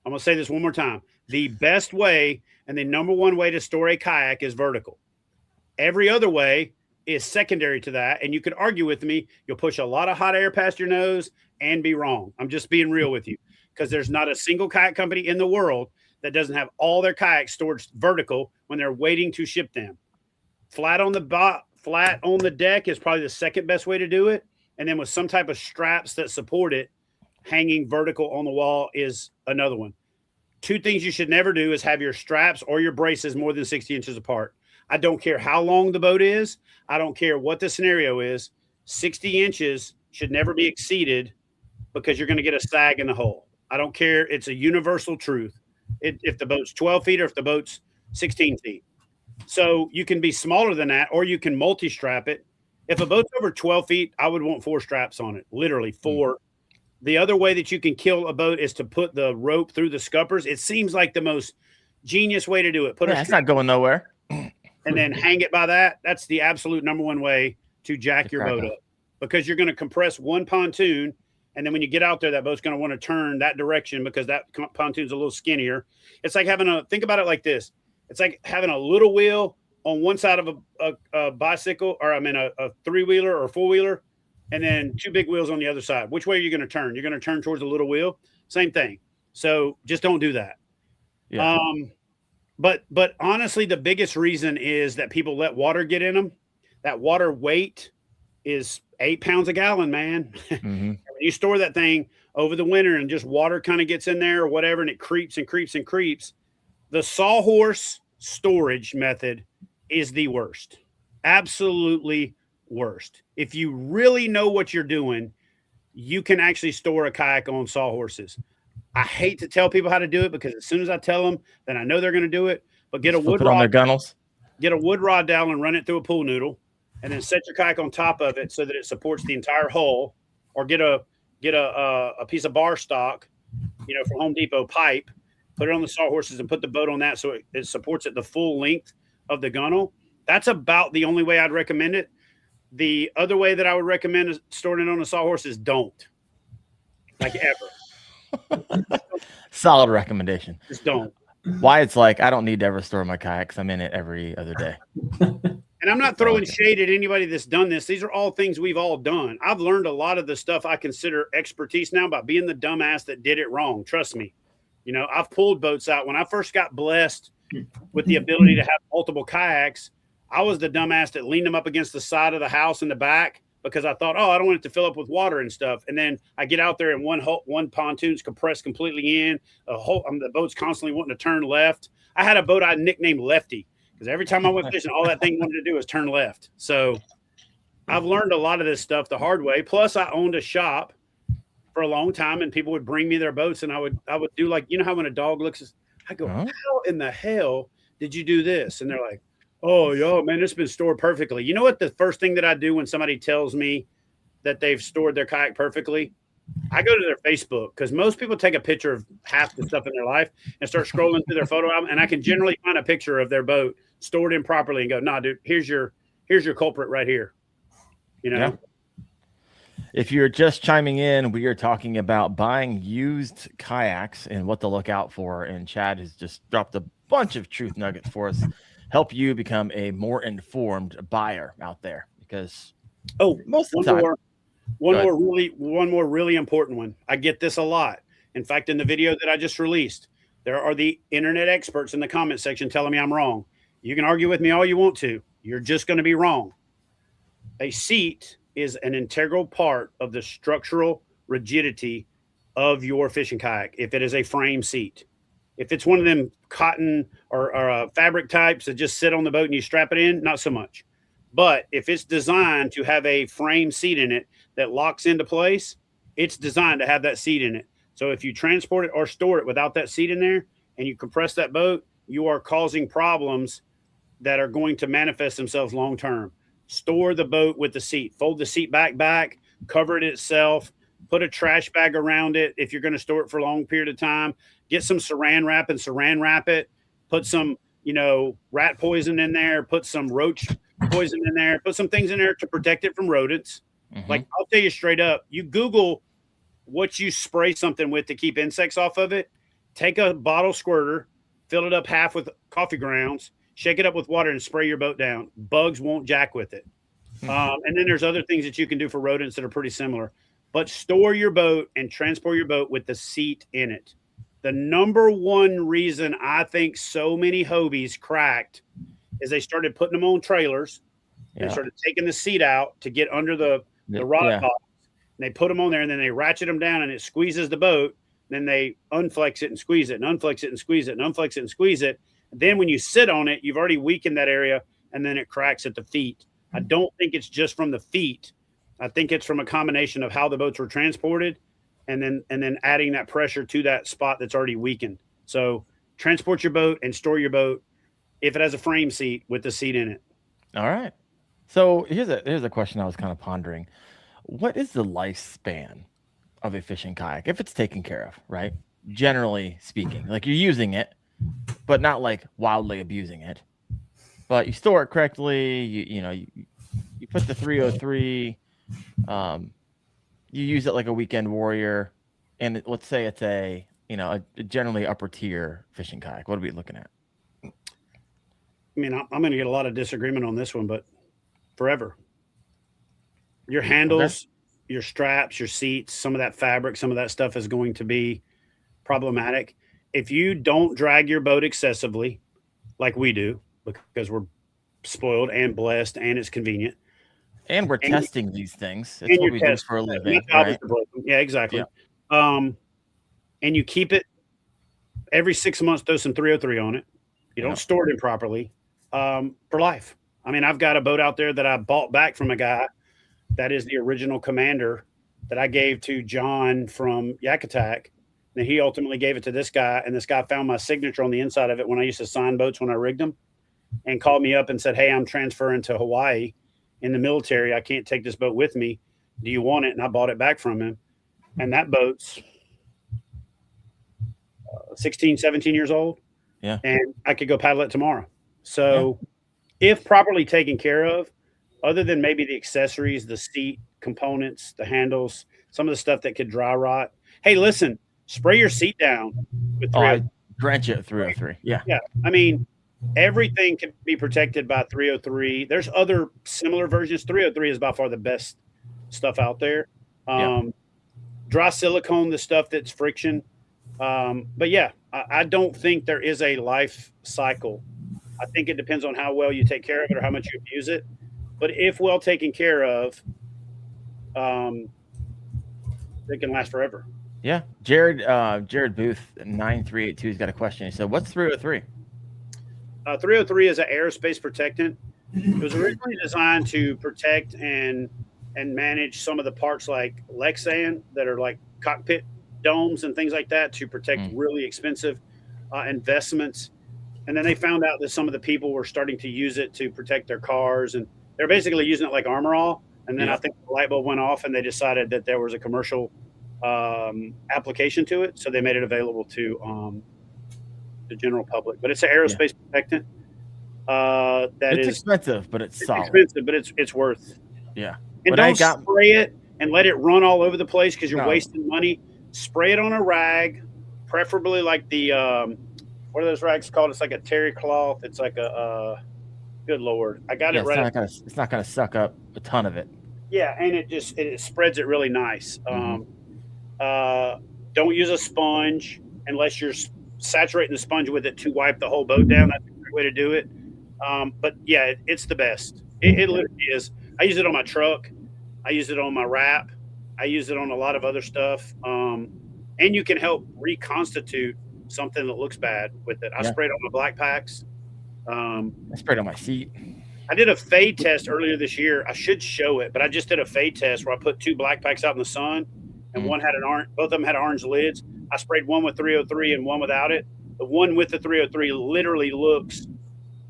I'm going to say this one more time. The best way and the number one way to store a kayak is vertical. Every other way is secondary to that. And you could argue with me. You'll push a lot of hot air past your nose and be wrong. I'm just being real with you, because there's not a single kayak company in the world that doesn't have all their kayaks stored vertical when they're waiting to ship them. Flat on the deck is probably the second best way to do it. And then with some type of straps that support it, hanging vertical on the wall is another one. Two things you should never do is have your straps or your braces more than 60 inches apart. I don't care how long the boat is. I don't care what the scenario is. 60 inches should never be exceeded, because you're going to get a sag in the hull. I don't care. It's a universal truth. If the boat's 12 feet or if the boat's 16 feet. So you can be smaller than that, or you can multi-strap it. If a boat's over 12 feet, I would want 4 straps on it, literally 4. The other way that you can kill a boat is to put the rope through the scuppers. It seems like the most genius way to do it. It's not going nowhere. And then hang it by that. That's the absolute number one way to jack your boat up, because you're going to compress one pontoon. And then when you get out there, that boat's going to want to turn that direction because that pontoon's a little skinnier. It's like think about it like this. It's like having a little wheel on one side of a bicycle, or a 3-wheeler or 4-wheeler, and then 2 big wheels on the other side. Which way are you going to turn? You're going to turn towards the little wheel. Same thing. So just don't do that. Yeah. But honestly, the biggest reason is that people let water get in them. That water weight is 8 pounds a gallon, man. Mm-hmm. When you store that thing over the winter and just water kind of gets in there or whatever, and it creeps and creeps and creeps, the sawhorse storage method is the worst. Absolutely worst. If you really know what you're doing, you can actually store a kayak on sawhorses. I hate to tell people how to do it, because as soon as I tell them, then I know they're going to do it. But get a wood rod on their gunnels. Get a wood rod down and run it through a pool noodle, and then set your kayak on top of it so that it supports the entire hull. Or get a piece of bar stock, from Home Depot pipe, put it on the sawhorses and put the boat on that so it supports it the full length of the gunnel. That's about the only way I'd recommend it. The other way that I would recommend is storing it on a sawhorse is don't. Like ever. Solid recommendation. Just don't. Why it's like I don't need to ever store my kayak because I'm in it every other day. And I'm not throwing shade at anybody that's done this. These are all things we've all done. I've learned a lot of the stuff I consider expertise now by being the dumbass that did it wrong. Trust me. I've pulled boats out. When I first got blessed with the ability to have multiple kayaks, I was the dumbass that leaned them up against the side of the house in the back because I thought, I don't want it to fill up with water and stuff. And then I get out there and one pontoon's compressed completely in. The boat's constantly wanting to turn left. I had a boat I nicknamed Lefty, because every time I went fishing, all that thing wanted to do was turn left. So I've learned a lot of this stuff the hard way. Plus, I owned a shop for a long time, and people would bring me their boats, and I would do like, how when a dog looks, I go, how in the hell did you do this? And they're like, oh, yo, man, it's been stored perfectly. You know what the first thing that I do when somebody tells me that they've stored their kayak perfectly? I go to their Facebook because most people take a picture of half the stuff in their life and start scrolling through their photo album, and I can generally find a picture of their boat stored improperly and go, "Nah, dude, here's your culprit right here." You know. Yeah. If you're just chiming in, we are talking about buying used kayaks and what to look out for. And Chad has just dropped a bunch of truth nuggets for us, help you become a more informed buyer out there. Because most of the time, one more really important one. I get this a lot. In fact, in the video that I just released, there are the internet experts in the comment section telling me I'm wrong. You can argue with me all you want to. You're just going to be wrong. A seat is an integral part of the structural rigidity of your fishing kayak. If it is a frame seat, if it's one of them cotton or fabric types that just sit on the boat and you strap it in, not so much. But if it's designed to have a frame seat in it that locks into place, it's designed to have that seat in it. So if you transport it or store it without that seat in there and you compress that boat, you are causing problems that are going to manifest themselves long term. Store the boat with the seat, fold the seat back, cover it itself, put a trash bag around it. If you're going to store it for a long period of time, get some saran wrap and saran wrap it, put some, rat poison in there, put some roach poison in there, put some things in there to protect it from rodents. Mm-hmm. Like I'll tell you straight up, you Google what you spray something with to keep insects off of it. Take a bottle squirter, fill it up half with coffee grounds, shake it up with water and spray your boat down. Bugs won't jack with it. And then there's other things that you can do for rodents that are pretty similar. But store your boat and transport your boat with the seat in it. The number one reason I think so many Hobies cracked is they started putting them on trailers. Yeah. They started taking the seat out to get under the rod box. And they put them on there and then they ratchet them down and it squeezes the boat. Then they unflex it and squeeze it and unflex it and squeeze it and unflex it and squeeze it. Then when you sit on it, you've already weakened that area and then it cracks at the feet. I don't think it's just from the feet. I think it's from a combination of how the boats were transported and then adding that pressure to that spot that's already weakened. So transport your boat and store your boat if it has a frame seat with the seat in it. All right. So here's a question I was kind of pondering. What is the lifespan of a fishing kayak if it's taken care of, right? Generally speaking, like you're using it, but not like wildly abusing it. But you store it correctly. You put the 303. You use it like a weekend warrior, and let's say it's a generally upper tier fishing kayak. What are we looking at? I mean, I'm going to get a lot of disagreement on this one, but forever. Your handles, your straps, your seats, some of that fabric, some of that stuff is going to be problematic. If you don't drag your boat excessively, like we do, because we're spoiled and blessed and it's convenient. And we're testing these things. It's what we do for a living. Right? Yeah, exactly. Yeah. And you keep it every 6 months, throw some 303 on it. You don't store it improperly for life. I mean, I've got a boat out there that I bought back from a guy that is the original commander that I gave to John from Yak Attack. And he ultimately gave it to this guy, and this guy found my signature on the inside of it when I used to sign boats when I rigged them, and called me up and said, "Hey, I'm transferring to Hawaii in the military. I can't take this boat with me. Do you want it?" And I bought it back from him. And that boat's 16, 17 years old. Yeah. And I could go paddle it tomorrow. So if properly taken care of, other than maybe the accessories, the seat components, the handles, some of the stuff that could dry rot. Hey, listen. Spray your seat down with 303. Drench it 303. Yeah. Yeah. I mean, everything can be protected by 303. There's other similar versions. 303 is by far the best stuff out there. Dry silicone, the stuff that's friction. But yeah, I don't think there is a life cycle. I think it depends on how well you take care of it or how much you abuse it. But if well taken care of, they can last forever. Yeah. Jared Booth 9382 has got a question. He said, "What's 303?" 303 is an aerospace protectant. It was originally designed to protect and manage some of the parts like Lexan that are like cockpit domes and things like that to protect really expensive investments. And then they found out that some of the people were starting to use it to protect their cars, and they're basically using it like armor all. And then I think the light bulb went off, and they decided that there was a commercial application to it, so they made it available to the general public. But it's an aerospace protectant. It's expensive, but it's solid. Expensive, but it's worth. Yeah. And don't spray it and let it run all over the place because you're wasting money. Spray it on a rag, preferably like the what are those rags called? It's like a terry cloth. It's like a good Lord, I got it right. It's not gonna suck up a ton of it. Yeah, and it spreads it really nice. Don't use a sponge unless you're saturating the sponge with it to wipe the whole boat down. That's a great way to do it. But yeah, it's the best. It literally is. I use it on my truck. I use it on my wrap. I use it on a lot of other stuff. And you can help reconstitute something that looks bad with it. I sprayed on my black packs. I sprayed on my seat. I did a fade test earlier this year. I should show it, but I just did a fade test where I put 2 black packs out in the sun, and one had both of them had orange lids. I sprayed one with 303 and one without it. The one with the 303 literally looks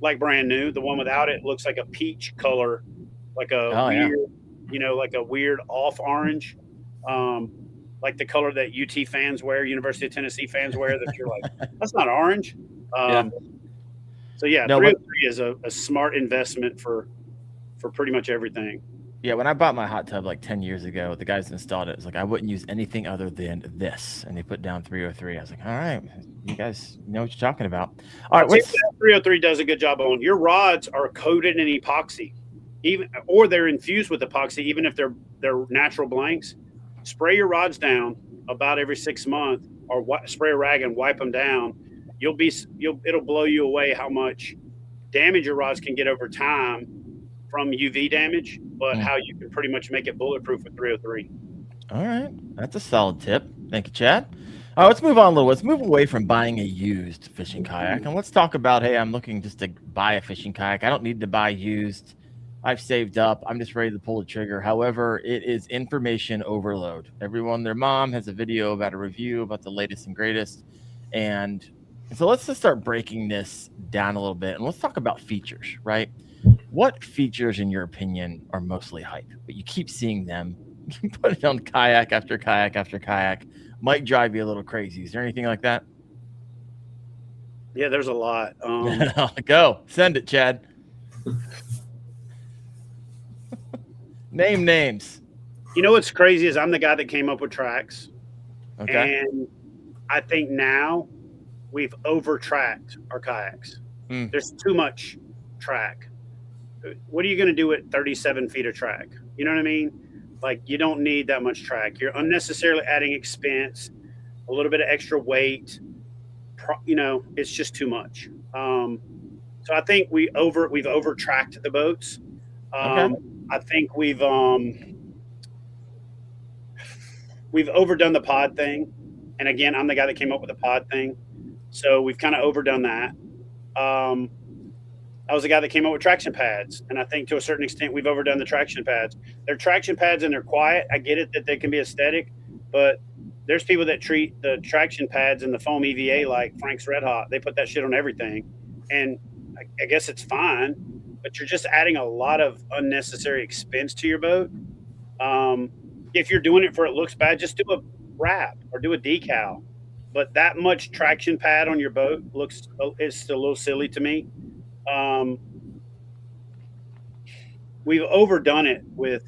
like brand new. The one without it looks like a peach color, like a weird, like a weird off orange, like the color that UT fans wear, University of Tennessee fans wear. That you're like, that's not orange. So yeah, 303 is a smart investment for pretty much everything. Yeah, when I bought my hot tub like 10 years ago, the guys installed it. It was like, I wouldn't use anything other than this. And they put down 303. I was like, all right, you guys know what you're talking about. All right. 303 does a good job on your rods are coated in epoxy, or they're infused with epoxy, even if they're natural blanks. Spray your rods down about every 6 months, or spray a rag and wipe them down. It'll blow you away how much damage your rods can get over time from UV damage, but how you can pretty much make it bulletproof with 303. All right. That's a solid tip. Thank you, Chad. All right, let's move on a little. Let's move away from buying a used fishing kayak, and let's talk about, hey, I'm looking just to buy a fishing kayak. I don't need to buy used. I've saved up. I'm just ready to pull the trigger. However, it is information overload. Everyone, their mom has a video about a review about the latest and greatest. And so let's just start breaking this down a little bit, and let's talk about features, right? What features, in your opinion, are mostly hype, but you keep seeing them? You put it on kayak after kayak after kayak. Might drive you a little crazy. Is there anything like that? Yeah, there's a lot. Go. Send it, Chad. Name names. You know what's crazy is I'm the guy that came up with tracks. Okay. And I think now we've over-tracked our kayaks. There's too much track. What are you going to do with 37 feet of track? You know what I mean? Like, you don't need that much track. You're unnecessarily adding expense, a little bit of extra weight. It's just too much. So I think we've over-tracked the boats. Okay. I think we've overdone the pod thing. And again, I'm the guy that came up with the pod thing. So we've kind of overdone that. I was the guy that came up with traction pads. And I think to a certain extent, we've overdone the traction pads. They're traction pads and they're quiet. I get it that they can be aesthetic, but there's people that treat the traction pads and the foam EVA like Frank's Red Hot. They put that shit on everything. And I guess it's fine, but you're just adding a lot of unnecessary expense to your boat. If you're doing it for it looks bad, just do a wrap or do a decal. But that much traction pad on your boat is a little silly to me. We've overdone it with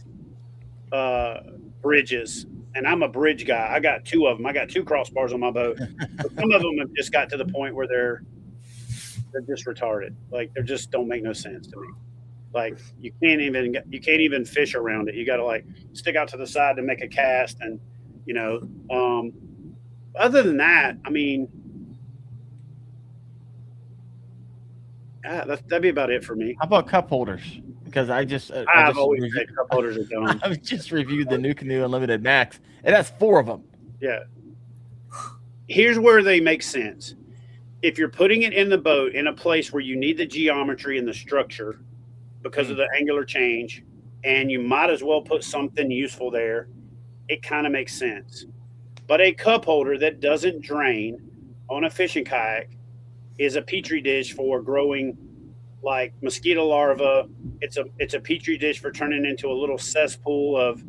bridges, and I'm a bridge guy. I got 2 of them. I got 2 crossbars on my boat. But some of them have just got to the point where they're just retarded. Like, they just don't make no sense to me. Like, you can't even fish around it. You got to like stick out to the side to make a cast, and other than that, I mean, that'd be about it for me. How about cup holders? Because I've always said cup holders are dumb. I've just reviewed the New Canoe Unlimited Max. It has 4 of them. Yeah. Here's where they make sense. If you're putting it in the boat in a place where you need the geometry and the structure because of the angular change, and you might as well put something useful there, it kind of makes sense. But a cup holder that doesn't drain on a fishing kayak is a petri dish for growing like mosquito larvae. It's a petri dish for turning into a little cesspool of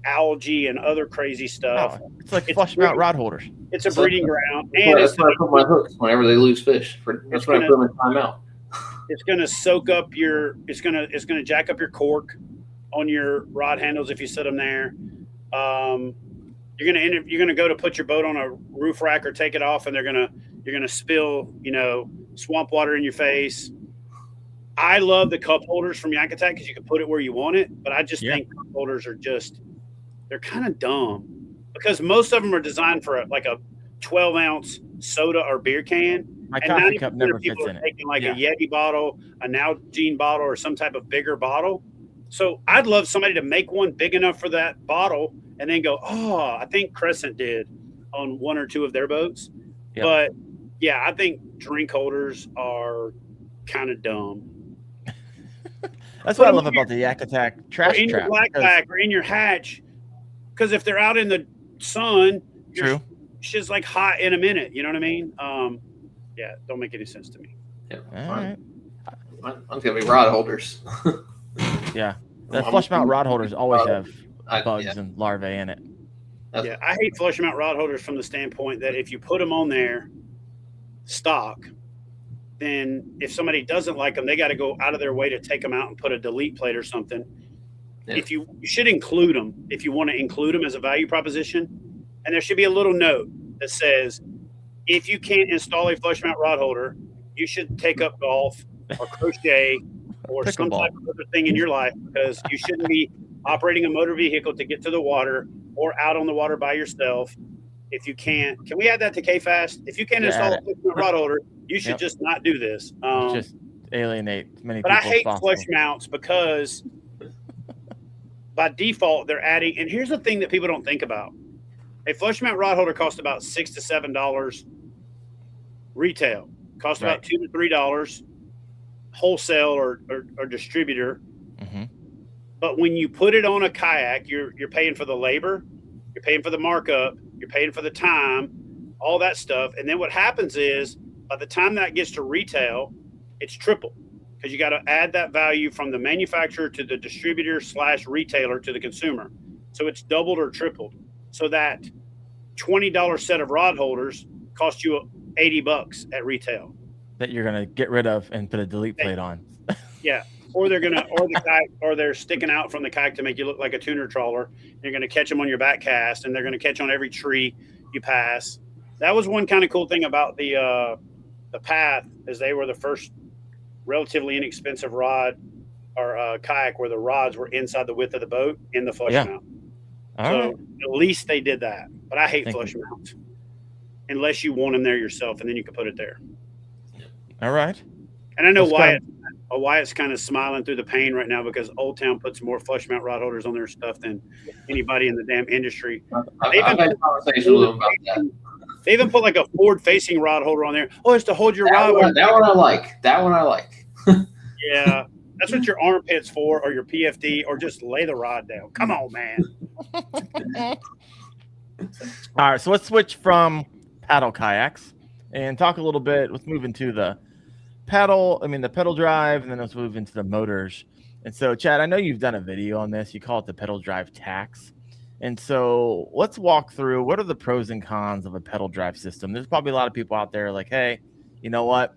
algae and other crazy stuff. Oh, it's like flush mount rod holders. It's a breeding ground. And that's where I put my hooks whenever they lose fish. That's when I put them in timeout. It's going to soak up it's going to jack up your cork on your rod handles if you set them there. You're going to go to put your boat on a roof rack or take it off, and you're going to spill, swamp water in your face. I love the cup holders from Yak Attack because you can put it where you want it, but I just think cup holders are they're kind of dumb because most of them are designed for a 12-ounce soda or beer can. My coffee cup never fits in it. Taking a Yeti bottle, a Nalgene bottle, or some type of bigger bottle. So I'd love somebody to make one big enough for that bottle and then go, I think Crescent did on one or two of their boats. Yep. But yeah, I think drink holders are kind of dumb. That's what I love about the Yak Attack trash in trap. Your black pack or in your hatch. Because if they're out in the sun, shit's like hot in a minute. You know what I mean? Yeah, don't make any sense to me. Yeah, right. Mine's gonna be rod holders. Yeah, the flush mount rod holders always have bugs and larvae in it. I hate flush mount rod holders from the standpoint that if you put them on there stock, then if somebody doesn't like them, they got to go out of their way to take them out and put a delete plate or something. Yeah. If you should include them, if you want to include them as a value proposition, and there should be a little note that says, if you can't install a flush mount rod holder, you should take up golf or crochet or some type of other thing in your life, because you shouldn't be operating a motor vehicle to get to the water or out on the water by yourself. If you can't, can we add that to KFast? If you can't install a flush mount rod holder, you should just not do this. Just alienate many but people. I hate flush mounts because by default they're adding. And here's the thing that people don't think about: a flush mount rod holder costs about $6 to $7 retail. Costs about $2 to $3 wholesale or distributor. Mm-hmm. But when you put it on a kayak, you're paying for the labor, you're paying for the markup, you're paying for the time, all that stuff. And then what happens is, by the time that gets to retail, it's triple, because you got to add that value from the manufacturer to the distributor / retailer to the consumer. So it's doubled or tripled. So that $20 set of rod holders cost you $80 at retail. That you're going to get rid of and put a delete plate on. Yeah. Or they're going to, or they're sticking out from the kayak to make you look like a tuner trawler. You're going to catch them on your back cast, and they're going to catch on every tree you pass. That was one kind of cool thing about the Path, is they were the first relatively inexpensive rod or kayak where the rods were inside the width of the boat in the flush mount. So at least they did that. But I hate flush mounts unless you want them there yourself, and then you can put it there. All right. And I know Wyatt's kind of smiling through the pain right now because Old Town puts more flush mount rod holders on their stuff than anybody in the damn industry. I've had a conversation with them about that. They even put like a forward-facing rod holder on there. Oh, it's to hold your rod. That one I like. Yeah, that's what your armpit's for, or your PFD, or just lay the rod down. Come on, man. All right, so let's switch from paddle kayaks and talk a little bit. Let's move into the pedal drive, and then let's move into the motors. And so, Chad, I know you've done a video on this. You call it the pedal drive tax. And so let's walk through what are the pros and cons of a pedal drive system. There's probably a lot of people out there like, hey, you know what?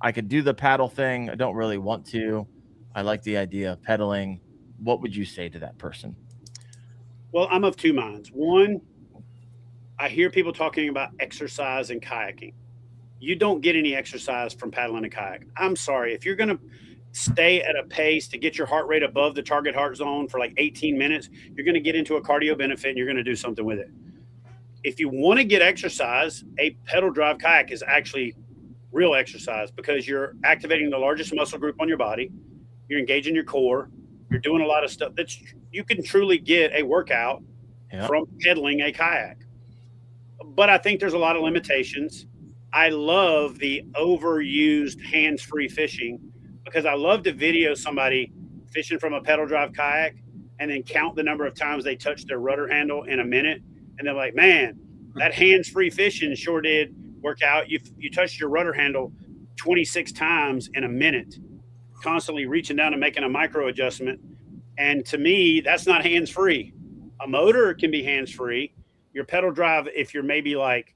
I could do the paddle thing. I don't really want to. I like the idea of pedaling. What would you say to that person? Well, I'm of two minds. One, I hear people talking about exercise and kayaking. You don't get any exercise from paddling a kayak. I'm sorry. If you're going to stay at a pace to get your heart rate above the target heart zone for like 18 minutes, you're going to get into a cardio benefit and you're going to do something with it. If you want to get exercise, a pedal drive kayak is actually real exercise because you're activating the largest muscle group on your body. You're engaging your core. You're doing a lot of stuff that you can truly get a workout from pedaling a kayak. But I think there's a lot of limitations. I love the overused hands-free fishing because I love to video somebody fishing from a pedal drive kayak and then count the number of times they touch their rudder handle in a minute. And they're like, man, that hands-free fishing sure did work out. You touched your rudder handle 26 times in a minute, constantly reaching down and making a micro adjustment. And to me, that's not hands-free. A motor can be hands-free. Your pedal drive, if you're maybe like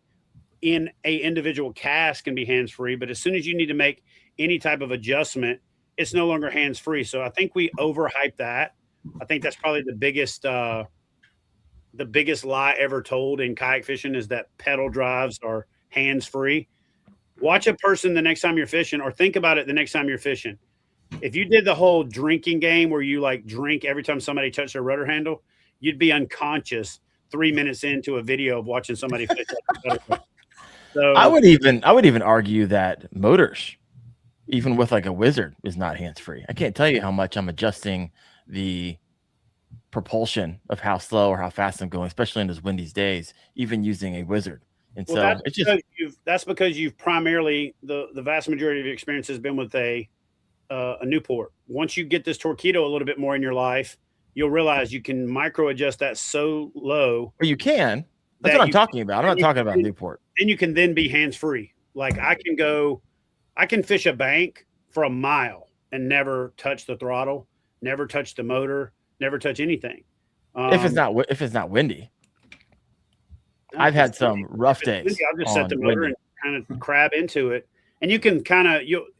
in a individual cast, can be hands-free. But as soon as you need to make any type of adjustment, it's no longer hands-free. So I think we overhype that. I think that's probably the biggest lie ever told in kayak fishing is that pedal drives are hands-free. Watch a person the next time you're fishing, or think about it the next time you're fishing. If you did the whole drinking game where you like drink every time somebody touched their rudder handle, you'd be unconscious 3 minutes into a video of watching somebody fish. So I would even argue that motors, even with like a wizard, is not hands-free. I can't tell you how much I'm adjusting the propulsion of how slow or how fast I'm going, especially in those windy days, even using a wizard. And so it's just that's because you've primarily the vast majority of your experience has been with a Newport. Once you get this Torpedo a little bit more in your life, you'll realize you can micro adjust that so low. Or you can. That's what I'm talking about. I'm not talking about Newport. And you can then be hands-free. Like I can fish a bank for a mile and never touch the throttle, never touch the motor, never touch anything. If it's not windy. I've had some rough days. I'll just set the motor and kind of crab into it. And you can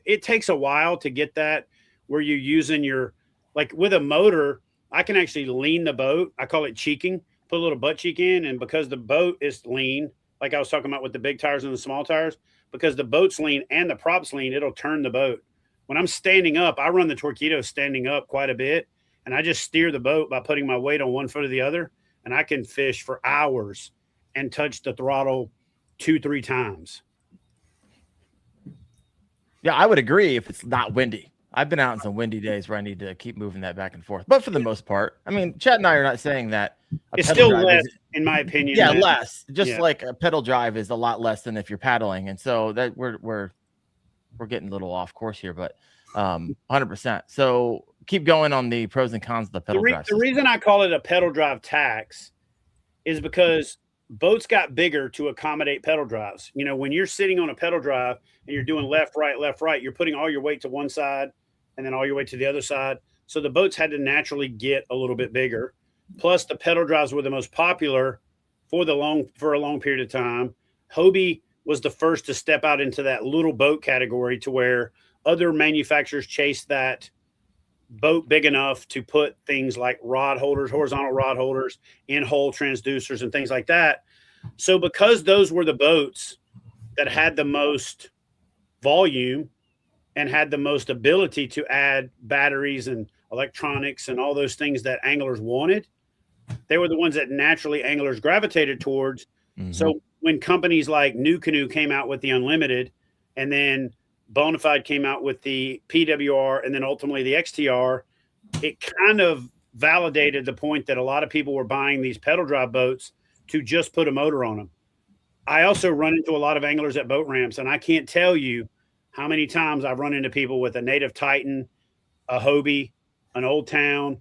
it takes a while to get that where you're using your, like with a motor, I can actually lean the boat. I call it cheeking, put a little butt cheek in. And because the boat is lean, like I was talking about with the big tires and the small tires, because the boat's lean and the prop's lean, it'll turn the boat. When I'm standing up, I run the Torpedo standing up quite a bit. And I just steer the boat by putting my weight on one foot or the other. And I can fish for hours and touch the throttle 2-3 times. Yeah, I would agree if it's not windy. I've been out on some windy days where I need to keep moving that back and forth. But for the most part, I mean, Chad and I are not saying that it's still less, in my opinion. Yeah, less. Just like a pedal drive is a lot less than if you're paddling. And so that we're getting a little off course here, but 100%. So keep going on the pros and cons of the pedal drive. The reason I call it a pedal drive tax is because boats got bigger to accommodate pedal drives. You know, when you're sitting on a pedal drive and you're doing left, right, you're putting all your weight to one side and then all your weight to the other side. So the boats had to naturally get a little bit bigger. Plus the pedal drives were the most popular for a long period of time. Hobie was the first to step out into that little boat category to where other manufacturers chased that boat big enough to put things like rod holders, horizontal rod holders, in-hole transducers, and things like that. So because those were the boats that had the most volume and had the most ability to add batteries and electronics and all those things that anglers wanted, they were the ones that naturally anglers gravitated towards. Mm-hmm. So when companies like New Canoe came out with the Unlimited, and then Bonafide came out with the PWR, and then ultimately the XTR, it kind of validated the point that a lot of people were buying these pedal drive boats to just put a motor on them. I also run into a lot of anglers at boat ramps, and I can't tell you how many times I've run into people with a Native Titan, a Hobie, an Old Town,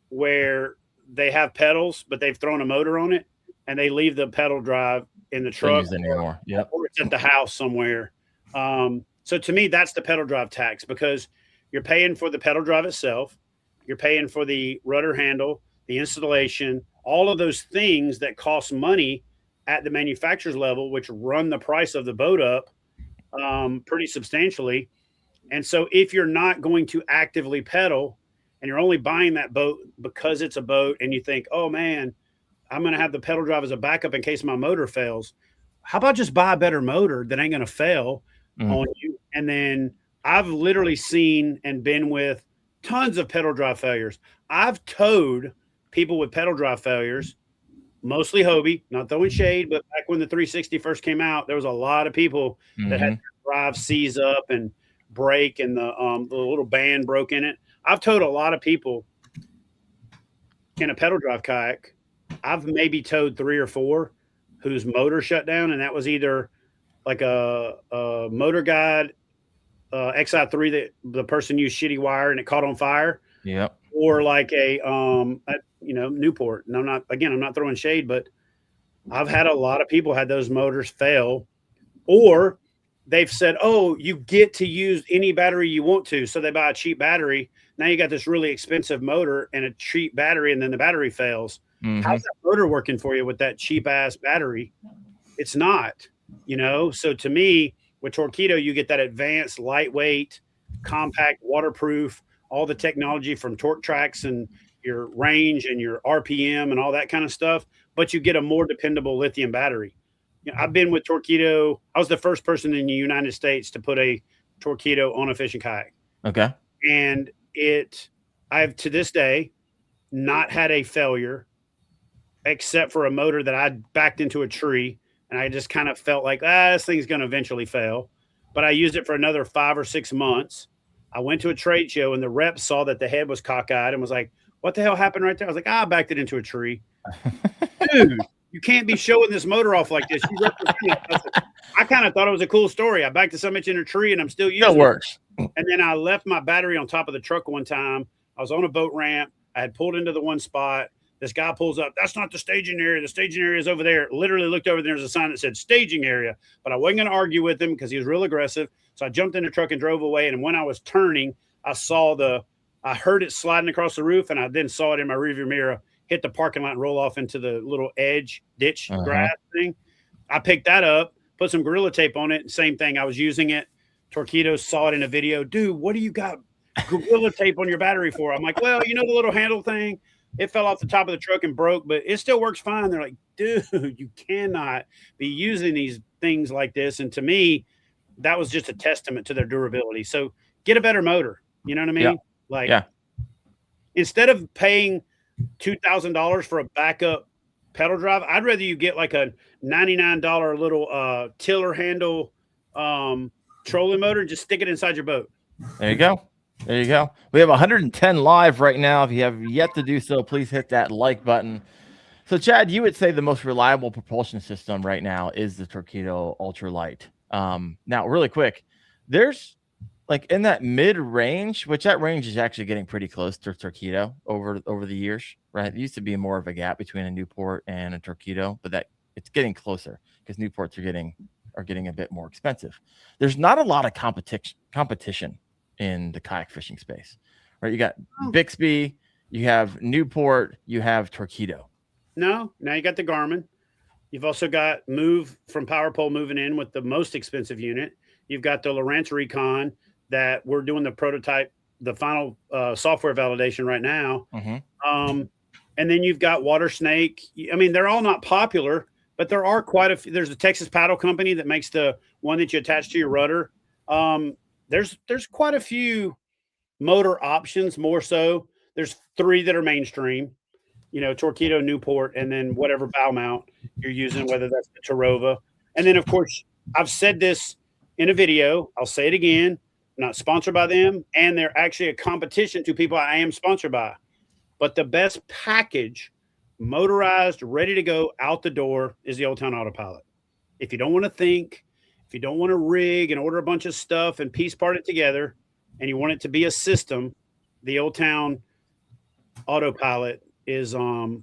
where they have pedals, but they've thrown a motor on it, and they leave the pedal drive in the truck or it's at the house somewhere. So to me, that's the pedal drive tax, because you're paying for the pedal drive itself. You're paying for the rudder handle, the installation, all of those things that cost money at the manufacturer's level, which run the price of the boat up pretty substantially. And so if you're not going to actively pedal and you're only buying that boat because it's a boat and you think, oh man, I'm going to have the pedal drive as a backup in case my motor fails. How about just buy a better motor that ain't going to fail on you? And then I've literally seen and been with tons of pedal drive failures. I've towed people with pedal drive failures, mostly Hobie, not throwing shade, but back when the 360 first came out, there was a lot of people that had their drive seize up and break, and the little band broke in it. I've towed a lot of people in a pedal drive kayak. I've maybe towed 3 or 4 whose motor shut down, and that was either like a Motor Guide XI3 that the person used shitty wire and it caught on fire. Yep. Or like a Newport. And I'm not throwing shade, but I've had a lot of people had those motors fail, or they've said, oh, you get to use any battery you want to. So they buy a cheap battery. Now you got this really expensive motor and a cheap battery, and then the battery fails. How's that motor working for you with that cheap ass battery? It's not, So to me, with Torqeedo, you get that advanced, lightweight, compact, waterproof, all the technology from torque tracks and your range and your RPM and all that kind of stuff, but you get a more dependable lithium battery. I've been with Torqeedo. I was the first person in the United States to put a Torqeedo on a fishing kayak. Okay. And I've to this day not had a failure except for a motor that I backed into a tree and I just kind of felt like, this thing's going to eventually fail. But I used it for another 5 or 6 months. I went to a trade show and the rep saw that the head was cockeyed and was like, what the hell happened right there? I was like, I backed it into a tree. Dude, you can't be showing this motor off like this. I kind of thought it was a cool story. I backed it so much in a tree and I'm still using it. It works. And then I left my battery on top of the truck one time. I was on a boat ramp. I had pulled into the one spot. This guy pulls up. That's not the staging area. The staging area is over there. Literally looked over there. There's a sign that said staging area, but I wasn't going to argue with him because he was real aggressive. So I jumped in the truck and drove away. And when I was turning, I heard it sliding across the roof and I then saw it in my rearview mirror, hit the parking lot and roll off into the little edge ditch grass thing. I picked that up, put some Gorilla Tape on it. Same thing. I was using it. Torqeedo saw it in a video. Dude, what do you got Gorilla Tape on your battery for? I'm like, well, the little handle thing, it fell off the top of the truck and broke, but it still works fine. They're like, dude, you cannot be using these things like this. And to me, that was just a testament to their durability. So get a better motor. You know what I mean? Instead of paying $2,000 for a backup pedal drive, I'd rather you get like a $99 little tiller handle trolling motor and just stick it inside your boat. There you go. We have 110 live right now. If you have yet to do so, please hit that like button. So, Chad, you would say the most reliable propulsion system right now is the Torqeedo Ultralight. Now, really quick, there's like in that mid range, which that range is actually getting pretty close to Torqeedo over the years, right? It used to be more of a gap between a Newport and a Torqeedo, but it's getting closer because Newports are getting a bit more expensive. There's not a lot of competition in the kayak fishing space, right? You got Bixby, you have Newport, you have Torqeedo. No, now you got the Garmin. You've also got Move from PowerPole moving in with the most expensive unit. You've got the Lowrance Recon that we're doing the prototype, the final software validation right now. And then you've got Water Snake. I mean, they're all not popular, but there are quite a few. There's the Texas Paddle Company that makes the one that you attach to your rudder. There's quite a few motor options, more so. There's 3 that are mainstream, Torqeedo, Newport, and then whatever bow mount you're using, whether that's the Tarova. And then, of course, I've said this in a video. I'll say it again. I'm not sponsored by them, and they're actually a competition to people I am sponsored by. But the best package, motorized, ready to go out the door, is the Old Town Autopilot. If you don't want to think, if you don't want to rig and order a bunch of stuff and piece part it together, and you want it to be a system, the Old Town Autopilot is a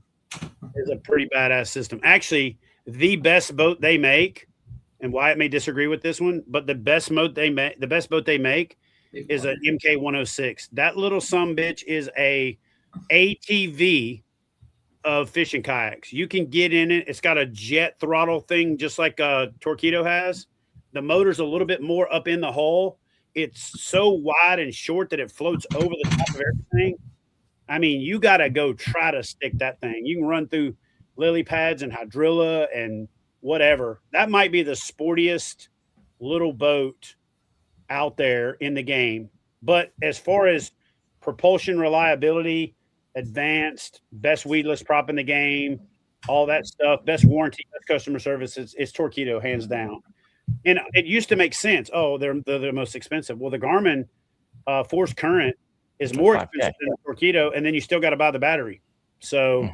pretty badass system. Actually, the best boat they make, and Wyatt may disagree with this one, but the best boat they make is an MK106. That little sumbitch is a ATV of fishing kayaks. You can get in it. It's got a jet throttle thing, just like a Torqeedo has. The motor's a little bit more up in the hull. It's so wide and short that it floats over the top of everything. I mean, you got to go try to stick that thing. You can run through lily pads and hydrilla and whatever. That might be the sportiest little boat out there in the game. But as far as propulsion reliability, advanced, best weedless prop in the game, all that stuff, best warranty, best customer service, it's Torqeedo, hands down. And it used to make sense. Oh, they're the most expensive. Well, the Garmin Force Current is more expensive than the Torqeedo, and then you still got to buy the battery. So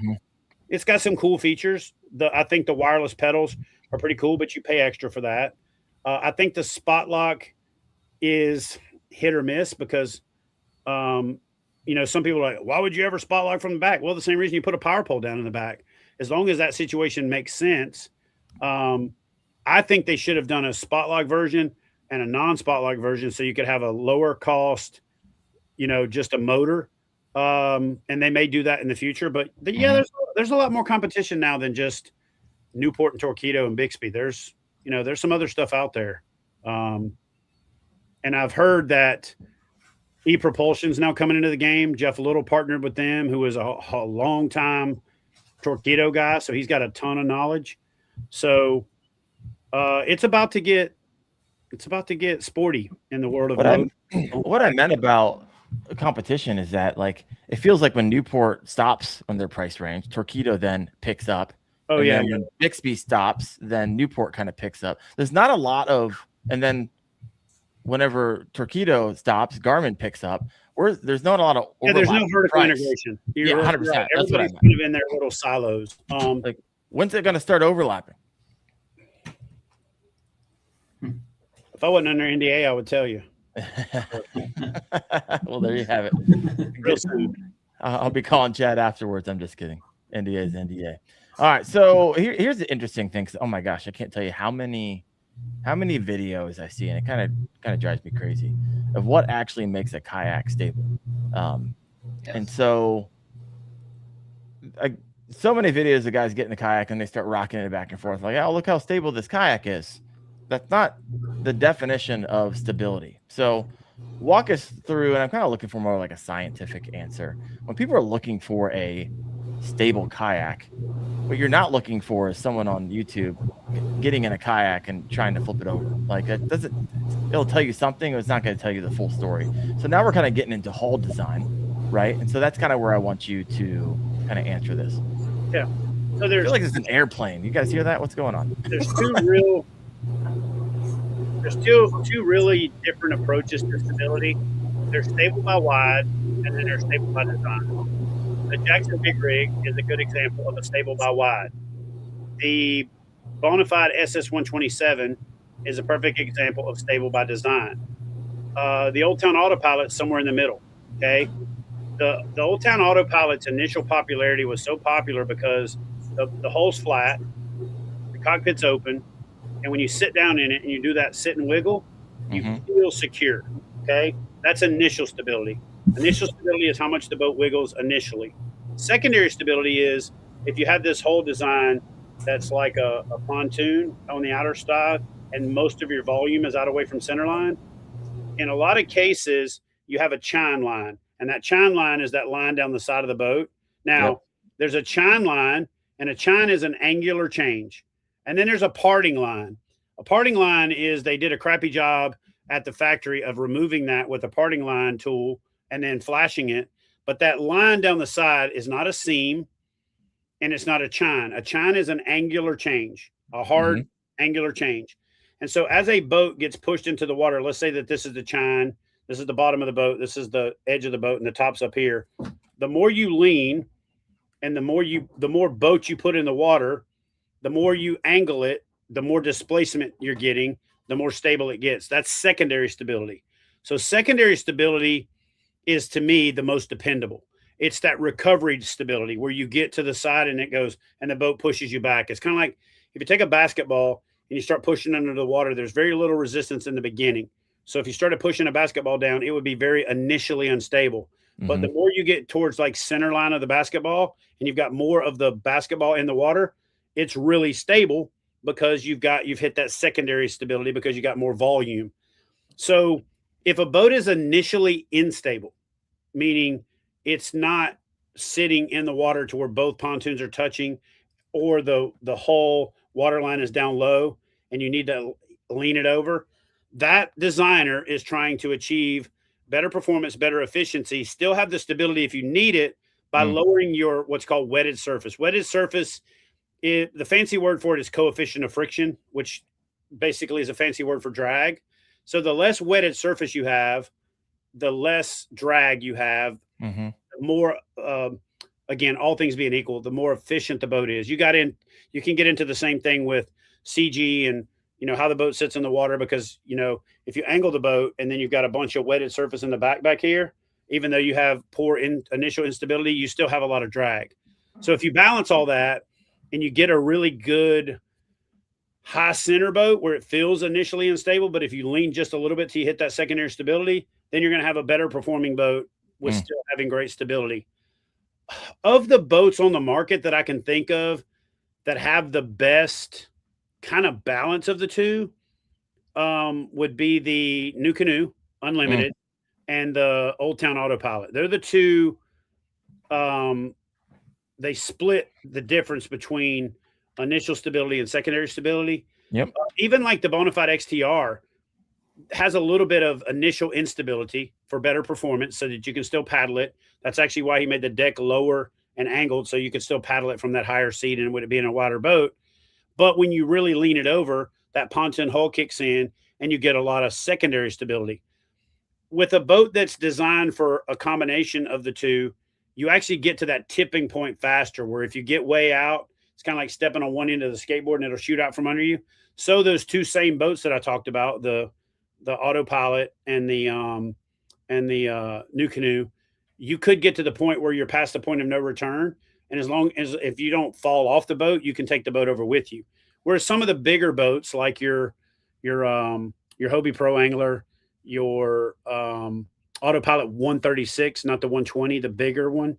it's got some cool features. I think the wireless pedals are pretty cool, but you pay extra for that. I think the spot lock is hit or miss because, some people are like, why would you ever spot lock from the back? Well, the same reason you put a power pole down in the back. As long as that situation makes sense, I think they should have done a spot lock version and a non-spot lock version so you could have a lower cost, just a motor And they may do that in the future, but there's a lot more competition now than just Newport and Torqeedo and Bixby. There's some other stuff out there. And I've heard that E-Propulsion's now coming into the game. Jeff Little partnered with them, who is a long time Torqeedo guy. So he's got a ton of knowledge. So it's about to get sporty in the world of what I meant about competition is that, like, it feels like when Newport stops on their price range, Torqeedo then picks up. When Bixby stops, then Newport kind of picks up. There's not a lot of, and then whenever Torqeedo stops, Garmin picks up. There's not a lot of there's no vertical integration. 100%. Right. That's what I meant. Kind of in their little silos. Like, when's it going to start overlapping? If I wasn't under NDA, I would tell you. Well, there you have it. Real soon. I'll be calling Chad afterwards. I'm just kidding. NDA is NDA. All right. So here's the interesting thing. Oh my gosh, I can't tell you how many videos I see, and it kind of drives me crazy, of what actually makes a kayak stable. And so many videos of guys get in the kayak and they start rocking it back and forth, like, oh, look how stable this kayak is. That's not the definition of stability. So walk us through, and I'm kind of looking for more like a scientific answer. When people are looking for a stable kayak, what you're not looking for is someone on YouTube getting in a kayak and trying to flip it over. Like, it'll tell you something, but it's not going to tell you the full story. So now we're kind of getting into hull design, right? And so that's kind of where I want you to kind of answer this. Yeah. So I feel like it's an airplane. You guys hear that? What's going on? There's two really different approaches to stability. They're stable by wide, and then they're stable by design. The Jackson Big Rig is a good example of a stable by wide. The Bonafide SS127 is a perfect example of stable by design. The Old Town Autopilot's somewhere in the middle. Okay, the Old Town Autopilot's initial popularity was so popular because the hull's flat, the cockpit's open, and when you sit down in it and you do that sit and wiggle, you feel secure. Okay, that's initial stability. Initial stability is how much the boat wiggles initially. Secondary stability is if you have this hull design that's like a pontoon on the outer side and most of your volume is out away from center line. In a lot of cases, you have a chine line, and that chine line is that line down the side of the boat. Now, there's a chine line, and a chine is an angular change. And then there's a parting line. A parting line is they did a crappy job at the factory of removing that with a parting line tool and then flashing it. But that line down the side is not a seam, and it's not a chine. A chine is an angular change, a hard angular change. And so as a boat gets pushed into the water, let's say that this is the chine, this is the bottom of the boat, this is the edge of the boat, and the top's up here. The more you lean and the more boat you put in the water, the more you angle it, the more displacement you're getting, the more stable it gets. That's secondary stability. So secondary stability is, to me, the most dependable. It's that recovery stability where you get to the side and it goes and the boat pushes you back. It's kind of like if you take a basketball and you start pushing under the water, there's very little resistance in the beginning. So if you started pushing a basketball down, it would be very initially unstable. But the more you get towards like center line of the basketball and you've got more of the basketball in the water, it's really stable because you've hit that secondary stability because you got more volume. So if a boat is initially unstable, meaning it's not sitting in the water to where both pontoons are touching, or the whole water line is down low and you need to lean it over, that designer is trying to achieve better performance, better efficiency, still have the stability if you need it by lowering your what's called wetted surface. Wetted surface, the fancy word for it is coefficient of friction, which basically is a fancy word for drag. So the less wetted surface you have, the less drag you have, the more, again, all things being equal, the more efficient the boat is. You can get into the same thing with CG and, how the boat sits in the water, because, if you angle the boat and then you've got a bunch of wetted surface in the back here, even though you have poor initial instability, you still have a lot of drag. So if you balance all that and you get a really good high center boat where it feels initially unstable, but if you lean just a little bit till you hit that secondary stability, then you're going to have a better performing boat with still having great stability. Of the boats on the market that I can think of that have the best kind of balance of the two, would be the New Canoe Unlimited and the Old Town Autopilot. They're the two. They split the difference between initial stability and secondary stability. Yep. Even like the Bonafide XTR has a little bit of initial instability for better performance so that you can still paddle it. That's actually why he made the deck lower and angled so you could still paddle it from that higher seat and would it be in a wider boat. But when you really lean it over, that pontoon hull kicks in and you get a lot of secondary stability. With a boat that's designed for a combination of the two, you actually get to that tipping point faster, where if you get way out, it's kind of like stepping on one end of the skateboard and it'll shoot out from under you. So those two same boats that I talked about, the Autopilot and the New Canoe, you could get to the point where you're past the point of no return. And as long as if you don't fall off the boat, you can take the boat over with you. Whereas some of the bigger boats, like your Hobie Pro Angler, your Autopilot 136, not the 120, the bigger one,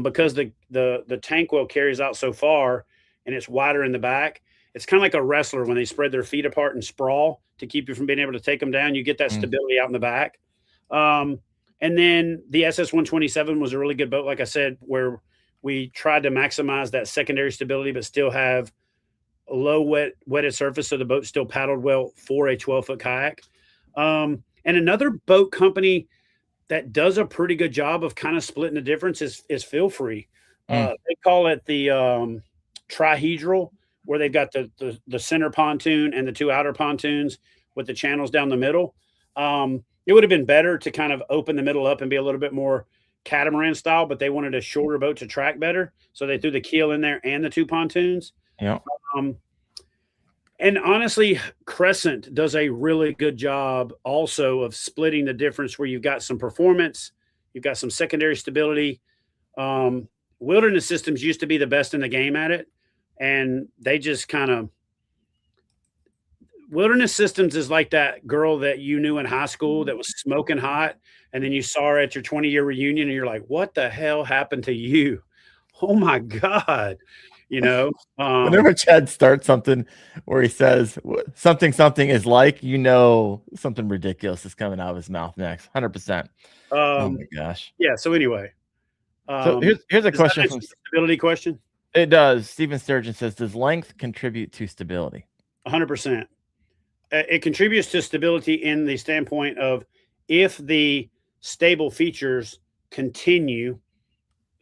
because the tank well carries out so far and it's wider in the back. It's kind of like a wrestler when they spread their feet apart and sprawl to keep you from being able to take them down. You get that stability out in the back. And then the SS 127 was a really good boat, like I said, where we tried to maximize that secondary stability, but still have a low wetted surface, so the boat still paddled well for a 12-foot kayak. And another boat company that does a pretty good job of kind of splitting the difference is Feel Free. They call it the trihedral, where they've got the center pontoon and the two outer pontoons with the channels down the middle. It would have been better to kind of open the middle up and be a little bit more catamaran style, but they wanted a shorter boat to track better. So they threw the keel in there and the two pontoons. Yeah. And honestly, Crescent does a really good job also of splitting the difference, where you've got some performance, you've got some secondary stability. Wilderness Systems used to be the best in the game at it, and they just kind of Wilderness Systems is like that girl that you knew in high school that was smoking hot, and then you saw her at your 20-year reunion and you're like, what the hell happened to you? Oh my God. You know, whenever Chad starts something where he says something is like, something ridiculous is coming out of his mouth next. 100%. Oh my gosh. Yeah. So anyway, so here's a question from stability question. It does. Stephen Sturgeon says, does length contribute to stability? 100%. It contributes to stability in the standpoint of if the stable features continue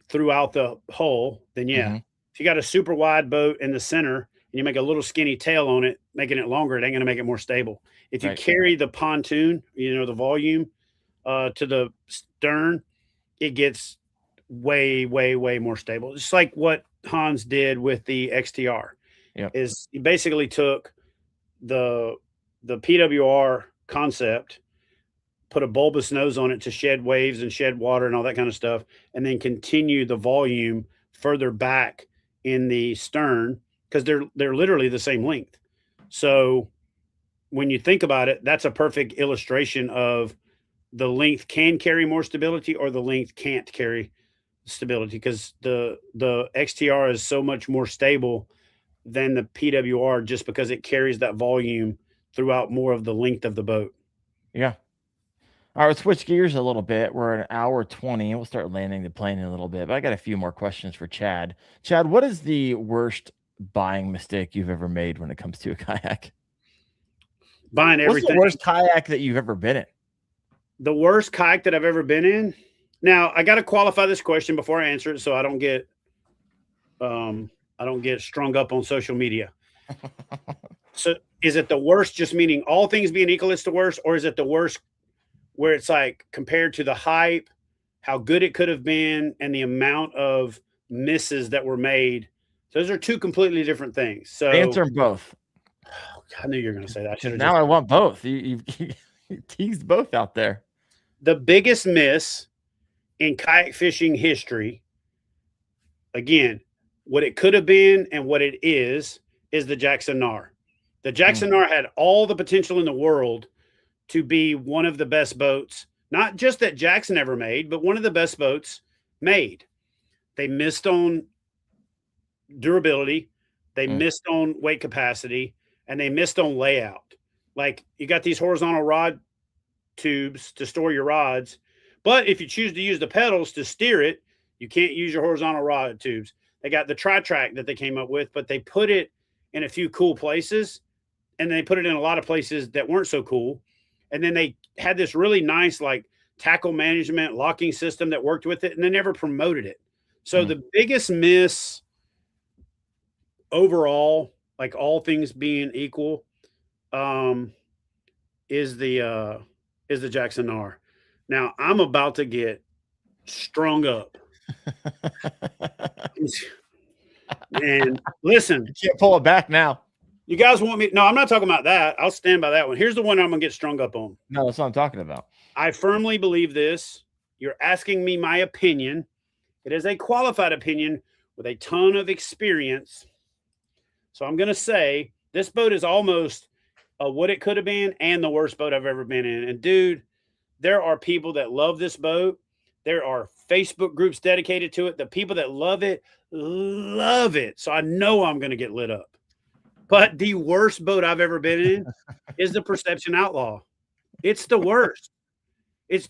throughout the hull, then yeah. If you got a super wide boat in the center and you make a little skinny tail on it, making it longer, it ain't going to make it more stable. If you carry the pontoon, the volume to the stern, it gets way, way, way more stable. Just like what Hans did with the XTR. Is he basically took the PWR concept, put a bulbous nose on it to shed waves and shed water and all that kind of stuff, and then continue the volume further back in the stern, because they're literally the same length. So when you think about it, that's a perfect illustration of the length can carry more stability or the length can't carry stability, because the XTR is so much more stable than the PWR just because it carries that volume throughout more of the length of the boat. Yeah. All right, let's switch gears a little bit. We're at 1:20, and we'll start landing the plane in a little bit. But I got a few more questions for Chad. Chad, what is the worst buying mistake you've ever made when it comes to a kayak? Buying everything. What's the worst kayak that you've ever been in? The worst kayak that I've ever been in? Now, I got to qualify this question before I answer it, so I don't get strung up on social media. So is it the worst just meaning all things being equal, it's the worst, or is it the worst where it's like compared to the hype, how good it could have been, and the amount of misses that were made? Those are two completely different things. So answer them both. Oh, I knew you were going to say that. I want both. You teased both out there. The biggest miss in kayak fishing history, again, what it could have been and what it is the Jackson Nar. The Jackson Nar had all the potential in the world to be one of the best boats, not just that Jackson ever made, but one of the best boats made. They missed on durability, they missed on weight capacity, and they missed on layout. Like, you got these horizontal rod tubes to store your rods, but if you choose to use the pedals to steer it, you can't use your horizontal rod tubes. They got the tri-track that they came up with, but they put it in a few cool places, and they put it in a lot of places that weren't so cool. And then they had this really nice, like, tackle management locking system that worked with it, and they never promoted it. So the biggest miss overall, like all things being equal, is the Jackson R. Now I'm about to get strung up. And listen, You can't pull it back now. you guys want me? No, I'm not talking about that. I'll stand by that one. Here's the one I'm gonna get strung up on. No, that's what I'm talking about. I firmly believe this. You're asking me my opinion. It is a qualified opinion with a ton of experience. So I'm going to say this boat is almost what it could have been and the worst boat I've ever been in. And dude, there are people that love this boat. There are Facebook groups dedicated to it. The people that love it. So I know I'm going to get lit up. But the worst boat I've ever been in is the Perception Outlaw. It's the worst.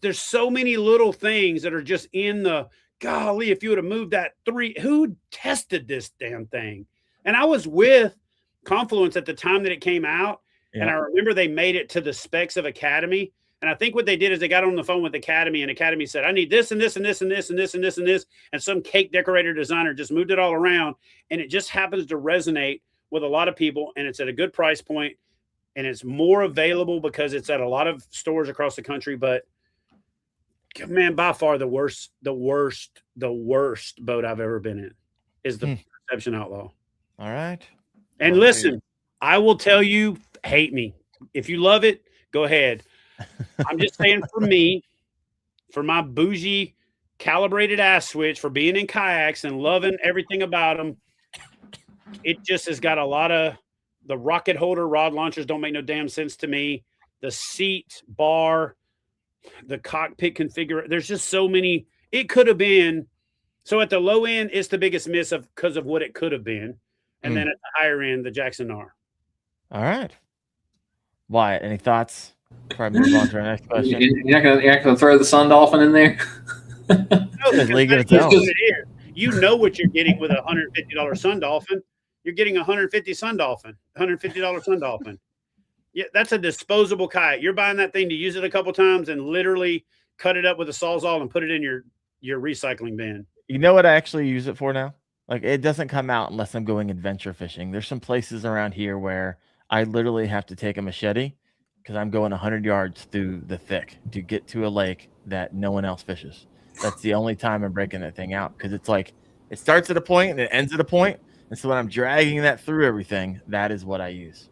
There's so many little things that are just in the, golly, if you would have moved that who tested this damn thing? And I was with Confluence at the time that it came out. Yeah. And I remember they made it to the specs of Academy. And I think what they did is they got on the phone with Academy, and Academy said, I need this and this and this and this and this and this and this. And some cake decorator designer just moved it all around. And it just happens to resonate with a lot of people. And it's at a good price point, and it's more available because it's at a lot of stores across the country. But man, by far the worst boat I've ever been in is the Perception Outlaw. All right. And listen, I will tell you, hate me. If you love it, go ahead. I'm just saying, for me, for my bougie calibrated ass switch, for being in kayaks and loving everything about them, it just has got a lot of the rocket holder rod launchers don't make no damn sense to me. The seat bar, the cockpit configuration. There's just so many. It could have been. So at the low end, it's the biggest miss because of what it could have been. And then at the higher end, the Jackson R. All right. Wyatt, any thoughts? Before I move on to our next question. You're not gonna throw the Sun Dolphin in there? No, you know what you're getting with a $150 Sun Dolphin. You're getting $150 Sun Dolphin, $150 Sun Dolphin. Yeah, that's a disposable kayak. You're buying that thing to use it a couple times and literally cut it up with a Sawzall and put it in your recycling bin. You know what I actually use it for now? Like, it doesn't come out unless I'm going adventure fishing. There's some places around here where I literally have to take a machete because I'm going 100 yards through the thick to get to a lake that no one else fishes. That's the only time I'm breaking that thing out, because it's like it starts at a point and it ends at a point. And so when I'm dragging that through everything, that is what I use.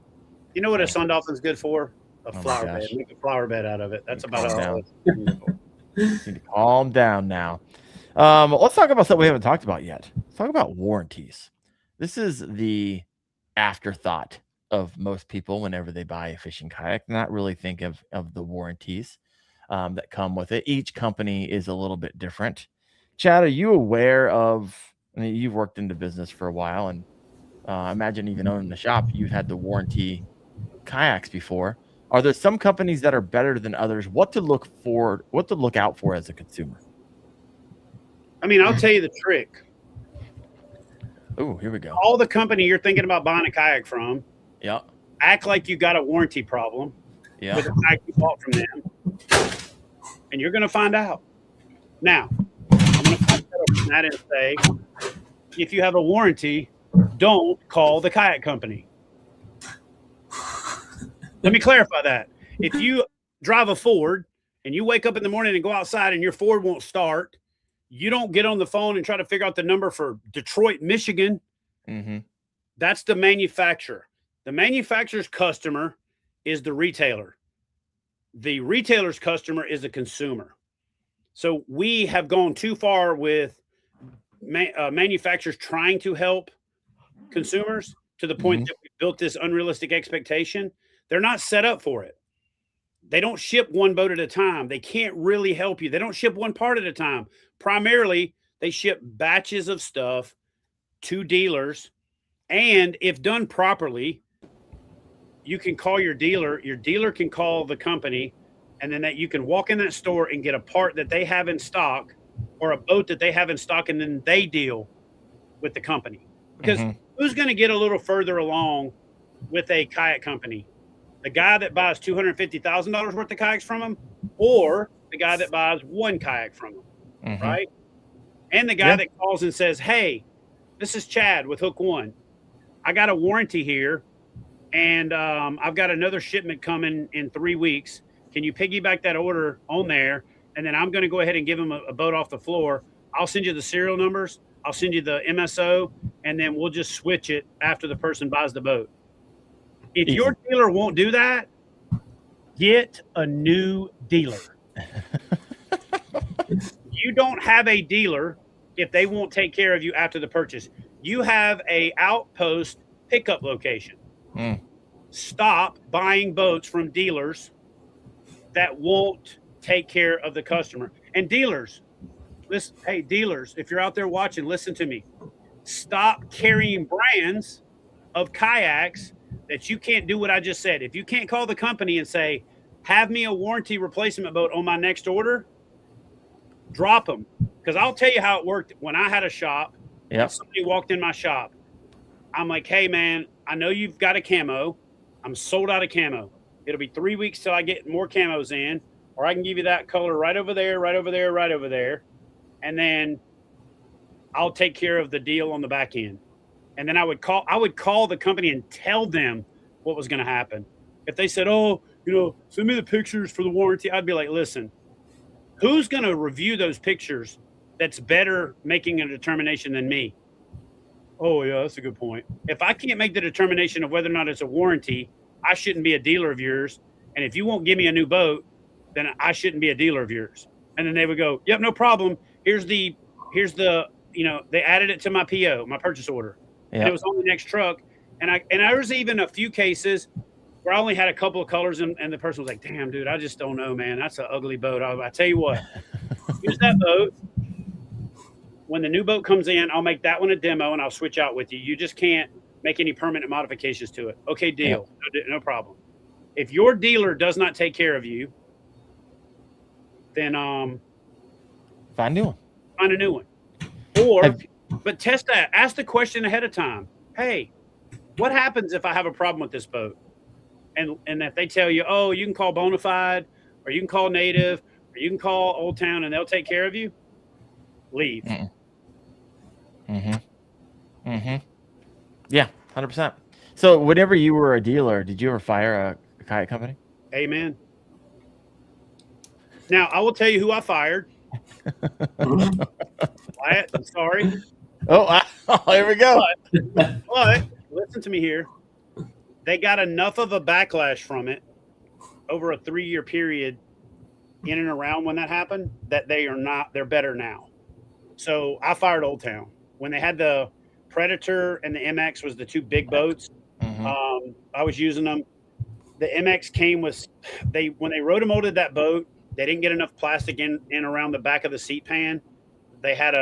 You know what a Sun Dolphin's good for? A flower bed. Make a flower bed out of it. That's about all. Need to calm down now. Let's talk about something we haven't talked about yet. Let's talk about warranties. This is the afterthought of most people whenever they buy a fishing kayak, not really think of the warranties that come with it. Each company is a little bit different. Chad, are you aware of, I mean, you've worked in the business for a while, and I imagine even owning the shop, you've had the warranty kayaks before. Are there some companies that are better than others? What to look out for as a consumer? I mean, I'll tell you the trick. Oh, here we go. All the company you're thinking about buying a kayak from, act like you got a warranty problem with the kayak you bought from them, and you're going to find out. Now, I'm going to put that and say, if you have a warranty, don't call the kayak company. Let me clarify that. If you drive a Ford and you wake up in the morning and go outside and your Ford won't start, you don't get on the phone and try to figure out the number for Detroit, Michigan. Mm-hmm. That's the manufacturer. The manufacturer's customer is the retailer. The retailer's customer is the consumer. So we have gone too far with manufacturers trying to help consumers to the point that we built this unrealistic expectation. They're not set up for it. they don't ship one boat at a time. They can't really help you. They don't ship one part at a time. Primarily, they ship batches of stuff to dealers. And if done properly, you can call your dealer. Your dealer can call the company, and then that you can walk in that store and get a part that they have in stock or a boat that they have in stock, and then they deal with the company. Because who's going to get a little further along with a kayak company? The guy that buys $250,000 worth of kayaks from them, or the guy that buys one kayak from them, right? And the guy that calls and says, hey, this is Chad with Hook One. I got a warranty here, and I've got another shipment coming in 3 weeks. Can you piggyback that order on there? And then I'm going to go ahead and give him a boat off the floor. I'll send you the serial numbers. I'll send you the MSO, and then we'll just switch it after the person buys the boat. If your dealer won't do that, get a new dealer. You don't have a dealer if they won't take care of you after the purchase. You have a outpost pickup location. Stop buying boats from dealers that won't take care of the customer. And dealers, listen, hey, dealers, if you're out there watching, listen to me. Stop carrying brands of kayaks that you can't do what I just said. If you can't call the company and say, have me a warranty replacement boat on my next order, drop them. Because I'll tell you how it worked when I had a shop. Somebody walked in my shop. I'm like, hey, man, I know you've got a camo. I'm sold out of camo. It'll be 3 weeks till I get more camos in, or I can give you that color right over there, right over there, right over there. And then I'll take care of the deal on the back end. And then I would call the company and tell them what was going to happen. If they said, oh, send me the pictures for the warranty, I'd be like, listen, who's going to review those pictures that's better making a determination than me? Oh, yeah, that's a good point. If I can't make the determination of whether or not it's a warranty, I shouldn't be a dealer of yours. And if you won't give me a new boat, then I shouldn't be a dealer of yours. And then they would go, yep, no problem. Here's the, they added it to my PO, my purchase order. And it was on the next truck. And there was even a few cases where I only had a couple of colors, and the person was like, damn, dude, I just don't know, man. That's an ugly boat. I tell you what, use that boat. When the new boat comes in, I'll make that one a demo, and I'll switch out with you. You just can't make any permanent modifications to it. Okay, deal. No problem. If your dealer does not take care of you, then find a new one. Find a new one. Or but test that. Ask the question ahead of time. Hey, what happens if I have a problem with this boat? And if they tell you, oh, you can call Bonafide, or you can call Native, or you can call Old Town, and they'll take care of you, leave. Yeah, 100%. So whenever you were a dealer, did you ever fire a kayak company? Amen. Now, I will tell you who I fired. Wyatt, I'm sorry. Oh, here we go. But listen to me here. They got enough of a backlash from it over a 3-year period in and around when that happened that they're better now. So I fired Old Town. When they had the Predator and the MX was the two big boats, I was using them. The MX came with, when they rotomolded that boat, they didn't get enough plastic in around the back of the seat pan. They had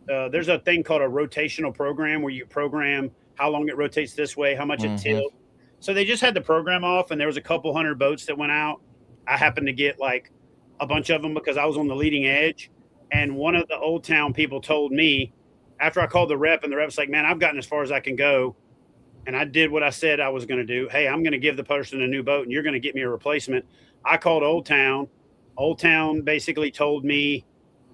there's a thing called a rotational program where you program how long it rotates this way, how much it tilts. So they just had the program off, and there was a couple hundred boats that went out. I happened to get like a bunch of them because I was on the leading edge. And one of the Old Town people told me after I called the rep, and the rep's like, man, I've gotten as far as I can go. And I did what I said I was going to do. Hey, I'm going to give the person a new boat, and you're going to get me a replacement. I called Old Town. Old Town basically told me,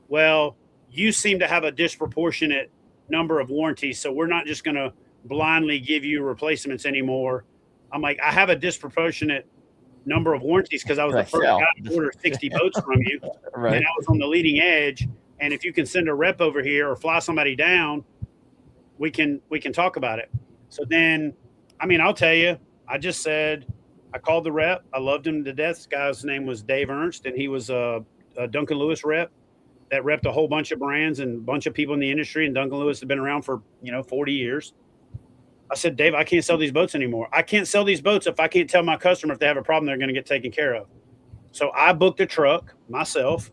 well, you seem to have a disproportionate number of warranties, so we're not just going to blindly give you replacements anymore. I'm like, I have a disproportionate number of warranties because I was the first guy to order 60 boats from you. Right. And I was on the leading edge. And if you can send a rep over here or fly somebody down, we can talk about it. So then, I mean, I'll tell you, I just said, I called the rep. I loved him to death. This guy's name was Dave Ernst, and he was a Duncan Lewis rep that repped a whole bunch of brands and a bunch of people in the industry. And Duncan Lewis had been around for, 40 years. I said, Dave, I can't sell these boats anymore. I can't sell these boats if I can't tell my customer if they have a problem, they're going to get taken care of. So I booked a truck myself,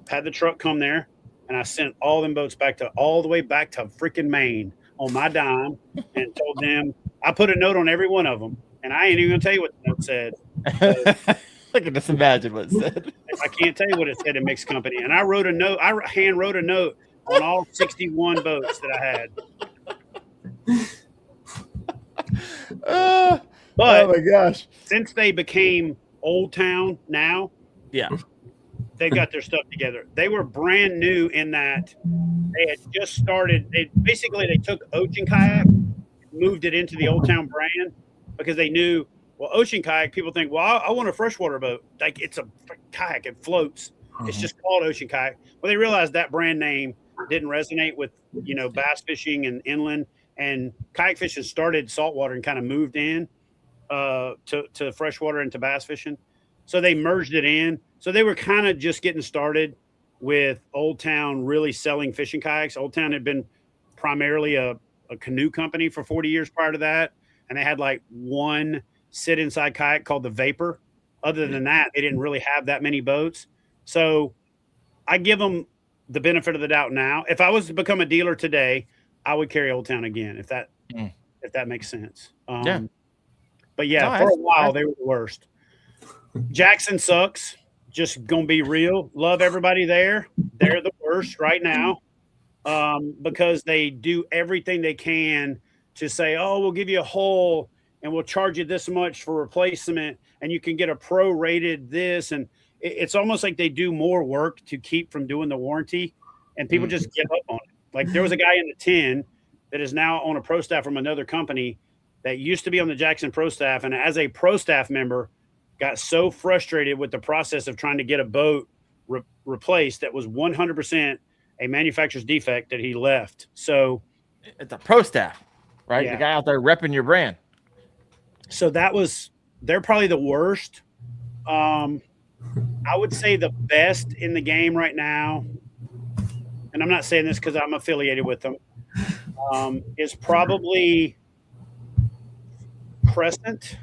had the truck come there, and I sent all them boats all the way back to freaking Maine on my dime, and told them, I put a note on every one of them, and I ain't even gonna tell you what the note said. I can just imagine what it said. I can't tell you what it said in Mixed Company. And I wrote a note. I hand wrote a note on all 61 boats that I had. But oh my gosh! Since they became Old Town now, yeah, they got their stuff together. They were brand new in that they had just started. They took Ocean Kayak, moved it into the Old Town brand because they knew. Well, Ocean Kayak, people think, well, I want a freshwater boat. Like, it's a kayak, it floats. It's just called Ocean Kayak. Well, they realized that brand name didn't resonate with, bass fishing and inland. And kayak fishing started saltwater and kind of moved in to freshwater and to bass fishing. So they merged it in. So they were kind of just getting started with Old Town really selling fishing kayaks. Old Town had been primarily a canoe company for 40 years prior to that. And they had like one sit inside kayak called the Vapor. Other than that, they didn't really have that many boats. So I give them the benefit of the doubt now. If I was to become a dealer today, I would carry Old Town again, if that makes sense. But yeah, for a while they were the worst. Jackson sucks. Just gonna be real. Love everybody there. They're the worst right now because they do everything they can to say, oh, we'll give you a hull and we'll charge you this much for replacement, and you can get a pro-rated this. And it's almost like they do more work to keep from doing the warranty, and people just give up on it. Like there was a guy in the 10 that is now on a pro staff from another company that used to be on the Jackson pro staff, and as a pro staff member, got so frustrated with the process of trying to get a boat replaced that was 100% a manufacturer's defect that he left. So it's a pro staff, right? Yeah. The guy out there repping your brand. So they're probably the worst. I would say the best in the game right now, and I'm not saying this because I'm affiliated with them, is probably Crescent.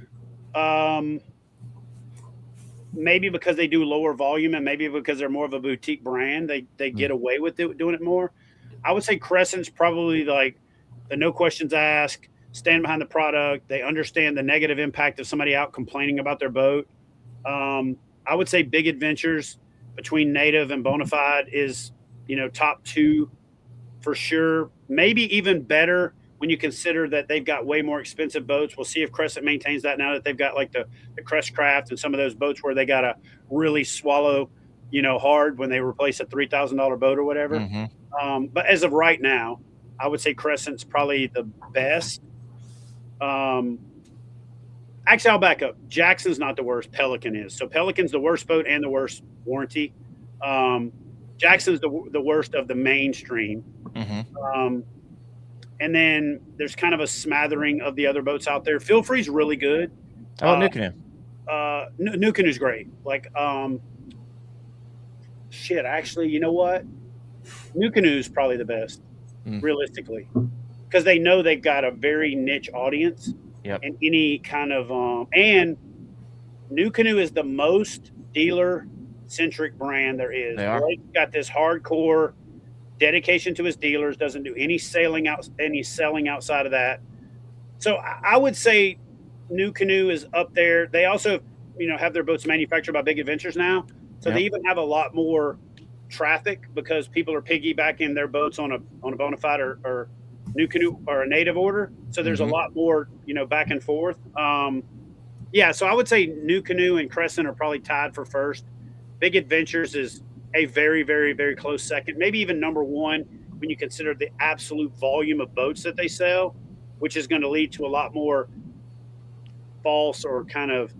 Maybe because they do lower volume, and maybe because they're more of a boutique brand, they get away with doing it more. I would say Crescent's probably like the no questions asked, stand behind the product. They understand the negative impact of somebody out complaining about their boat. I would say Big Adventures between Native and Bonafide is, top two for sure. Maybe even better when you consider that they've got way more expensive boats. We'll see if Crescent maintains that now that they've got like the Crestcraft and some of those boats where they got to really swallow, hard when they replace a $3,000 boat or whatever. But as of right now, I would say Crescent's probably the best. Actually, I'll back up. Jackson's not the worst. Pelican is. So Pelican's the worst boat and the worst warranty. Jackson's the worst of the mainstream. And then there's kind of a smattering of the other boats out there. Feel Free's really good. Oh, New Canoe. New Canoe's great. Like, actually, you know what? New Canoe's probably the best, realistically, because they know they've got a very niche audience. Yep. And any kind of and New Canoe is the most dealer-centric brand there is. They are. Blake's got this hardcore dedication to his dealers, doesn't do any selling outside of that. So I would say New Canoe is up there. They also, have their boats manufactured by Big Adventures now. So they even have a lot more traffic because people are piggybacking their boats on a Bonafide or New Canoe or a Native order. So there's a lot more, back and forth. So I would say New Canoe and Crescent are probably tied for first. Big Adventures is a very, very, very close second, maybe even number one when you consider the absolute volume of boats that they sell, which is going to lead to a lot more false or kind of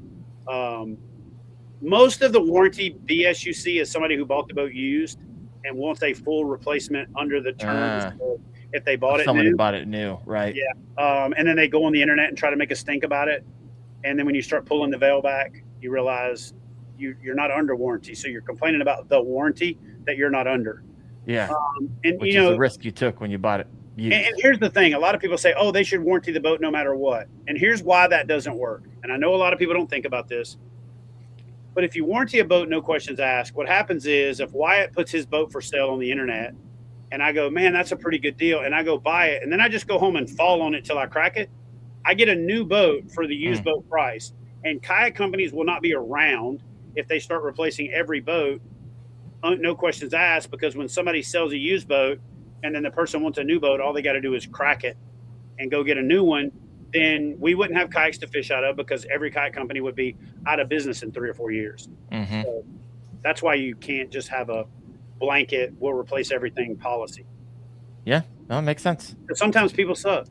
most of the warranty BS you see is somebody who bought the boat used and wants a full replacement under the terms if they bought it Somebody new. bought it new, right? Yeah. And then they go on the internet and try to make a stink about it. And then when you start pulling the veil back, you realize you're not under warranty. So you're complaining about the warranty that you're not under. Yeah. And which is the risk you took when you bought it. And here's the thing. A lot of people say, oh, they should warranty the boat no matter what. And here's why that doesn't work. And I know a lot of people don't think about this. But if you warranty a boat, no questions asked, what happens is if Wyatt puts his boat for sale on the internet and I go, man, that's a pretty good deal, and I go buy it, and then I just go home and fall on it till I crack it, I get a new boat for the used boat price. And kayak companies will not be around if they start replacing every boat, no questions asked, because when somebody sells a used boat and then the person wants a new boat, all they got to do is crack it and go get a new one. Then we wouldn't have kayaks to fish out of because every kayak company would be out of business in 3 or 4 years. So that's why you can't just have a blanket, we'll replace everything policy. Yeah, that makes sense. But sometimes people suck.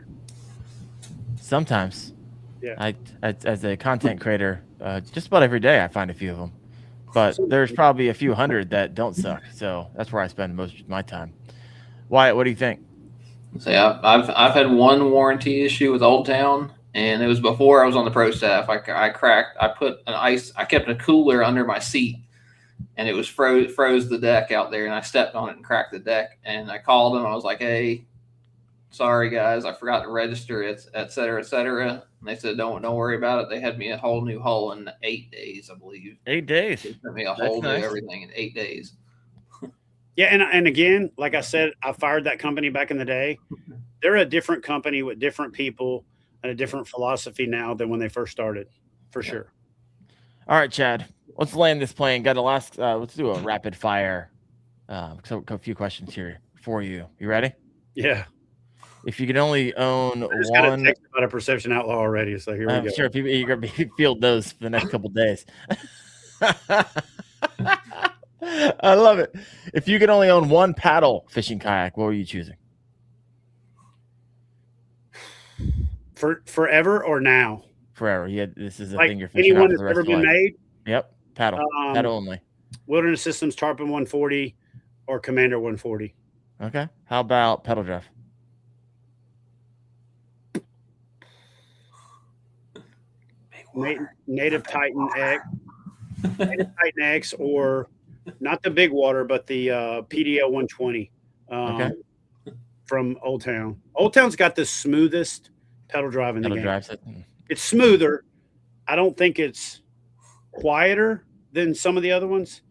Sometimes. Yeah. I as a content creator, just about every day I find a few of them. But there's probably a few hundred that don't suck. So that's where I spend most of my time. Wyatt, what do you think? So yeah, I've had one warranty issue with Old Town, and it was before I was on the pro staff. I kept a cooler under my seat, and it was froze the deck out there, and I stepped on it and cracked the deck. And I called them. I was like, hey, sorry guys, I forgot to register it, et cetera, et cetera. And they said, don't worry about it. They had me a whole new hull in 8 days, I believe. 8 days. They sent me a whole new everything in 8 days. Yeah, and again, like I said, I fired that company back in the day. They're a different company with different people and a different philosophy now than when they first started, for sure. All right, Chad, let's land this plane. Got a last. Let's do a rapid fire. So a few questions here for you. You ready? Yeah. If you could only own just got a one, text about a perception outlaw already. So here we go. Sure, people, you're gonna be field those for the next couple days. I love it. If you could only own one paddle fishing kayak, what were you choosing? For forever or now? Forever. Yeah, this is a like thing you're fishing anyone out for that's the rest ever of been life. made. Yep, paddle only. Wilderness Systems Tarpon 140 or Commander 140. Okay. How about pedal drive? Native Titan X. Native Titan X, or not the big water, but the PDL 120 from Old Town. Old Town's got the smoothest pedal drive in the game. Drives it. It's smoother. I don't think it's quieter than some of the other ones,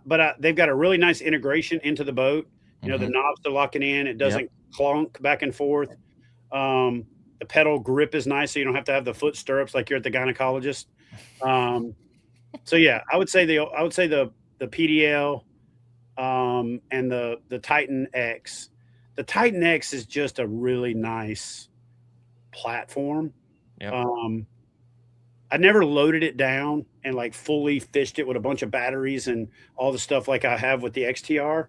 but they've got a really nice integration into the boat. You know, the knobs to lock it in. It doesn't clunk back and forth. The pedal grip is nice, so you don't have to have the foot stirrups like you're at the gynecologist. So yeah, I would say the PDL and the Titan X. The Titan X is just a really nice platform. Yep. I never loaded it down and like fully fished it with a bunch of batteries and all the stuff like I have with the XTR,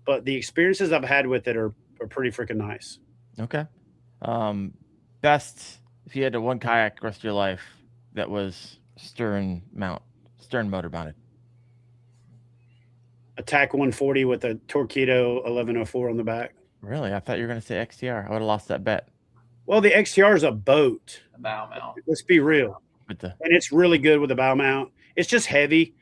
but the experiences I've had with it are pretty freaking nice. Okay. Best if you had a one kayak rest of your life that was stern motor mounted. Attack 140 with a Torpedo 1104 on the back. Really? I thought you were going to say XTR. I would have lost that bet. Well, the XTR is a boat. A bow mount. Let's be real. And it's really good with a bow mount. It's just heavy.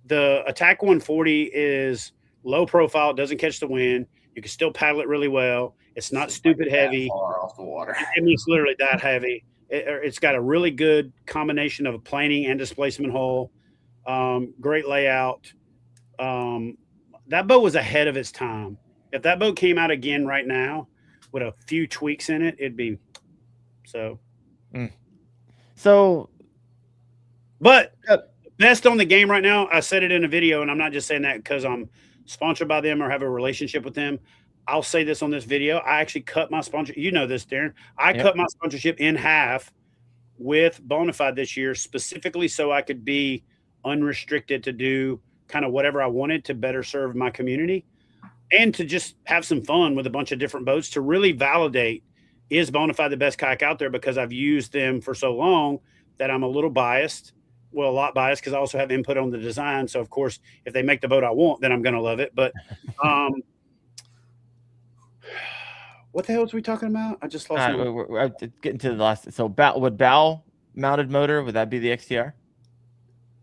The Attack 140 is low profile. It doesn't catch the wind. You can still paddle it really well. It's not stupid heavy. Far off the water. I mean, it's literally that heavy. It's got a really good combination of a planing and displacement hull. Great layout. That boat was ahead of its time. If that boat came out again right now with a few tweaks in it, it'd be so. But best on the game right now, I said it in a video, and I'm not just saying that because I'm sponsored by them or have a relationship with them. I'll say this on this video. I actually cut my sponsor. You know this, Darren. I cut my sponsorship in half with Bonafide this year, specifically so I could be unrestricted to do kind of whatever I wanted to better serve my community and to just have some fun with a bunch of different boats to really validate, is Bonafide the best kayak out there? Because I've used them for so long that I'm a little biased. Well, a lot biased because I also have input on the design. So, of course, if they make the boat I want, then I'm going to love it. But what the hell was we talking about? I just lost we're getting to the last. So, would bow mounted motor, would that be the XTR?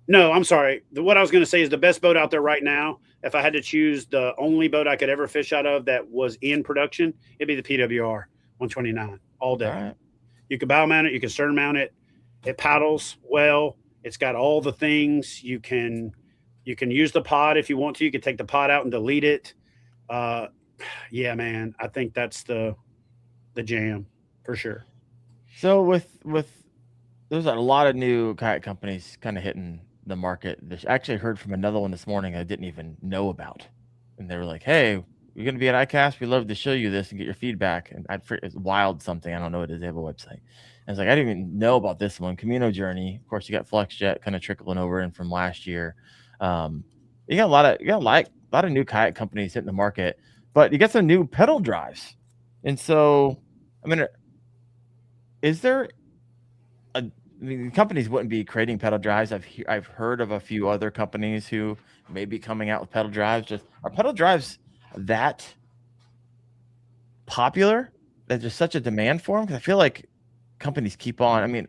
No, I'm sorry. What I was going to say is the best boat out there right now, if I had to choose the only boat I could ever fish out of that was in production, it'd be the PWR 129 all day. All right. You can bow mount it. You can stern mount it. It paddles well. It's got all the things. You can use the pod if you want to. You can take the pod out and delete it. Yeah, man, I think that's the jam for sure. So with there's a lot of new kayak companies kind of hitting the market. I actually heard from another one this morning I didn't even know about, and they were like, "Hey, you're going to be at ICAST. We'd love to show you this and get your feedback." And it's Wild something. I don't know what it is. They have a website. And it's like, I didn't even know about this one. Camino Journey. Of course, you got FlexJet kind of trickling over in from last year. You got a lot of new kayak companies hitting the market, but you got some new pedal drives. And so, I mean, is there companies wouldn't be creating pedal drives. I've heard of a few other companies who may be coming out with pedal drives. Are pedal drives that popular? That there's such a demand for them? Because I feel like companies keep on. I mean,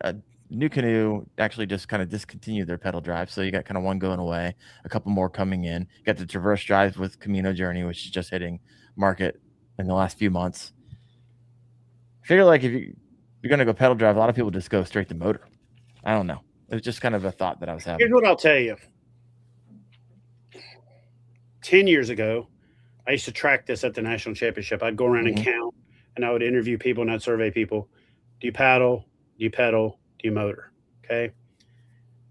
New Canoe actually just kind of discontinued their pedal drive, so you got kind of one going away, a couple more coming in. You got the Traverse drives with Camino Journey, which is just hitting market in the last few months. I figure like if you're going to go pedal drive, a lot of people just go straight to motor. I don't know. It was just kind of a thought that I was having. Here's what I'll tell you. 10 years ago, I used to track this at the national championship. I'd go around and count, and I would interview people and I'd survey people. Do you paddle? Do you pedal? Do you motor? Okay.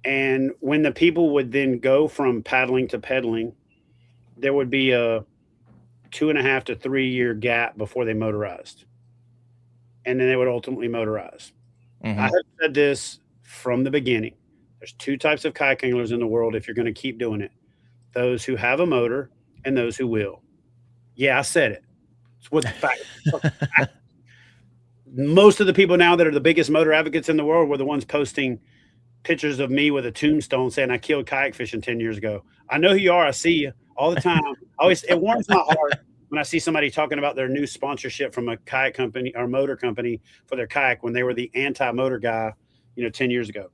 And when the people would then go from paddling to pedaling, there would be a 2.5 to 3 year gap before they motorized. And then they would ultimately motorize. I have said this from the beginning. There's two types of kayak anglers in the world if you're going to keep doing it. Those who have a motor and those who will. Yeah, I said it. It's what the fact. Most of the people now that are the biggest motor advocates in the world were the ones posting pictures of me with a tombstone saying I killed kayak fishing 10 years ago. I know who you are. I see you all the time. It warms my heart when I see somebody talking about their new sponsorship from a kayak company or motor company for their kayak when they were the anti-motor guy, 10 years ago.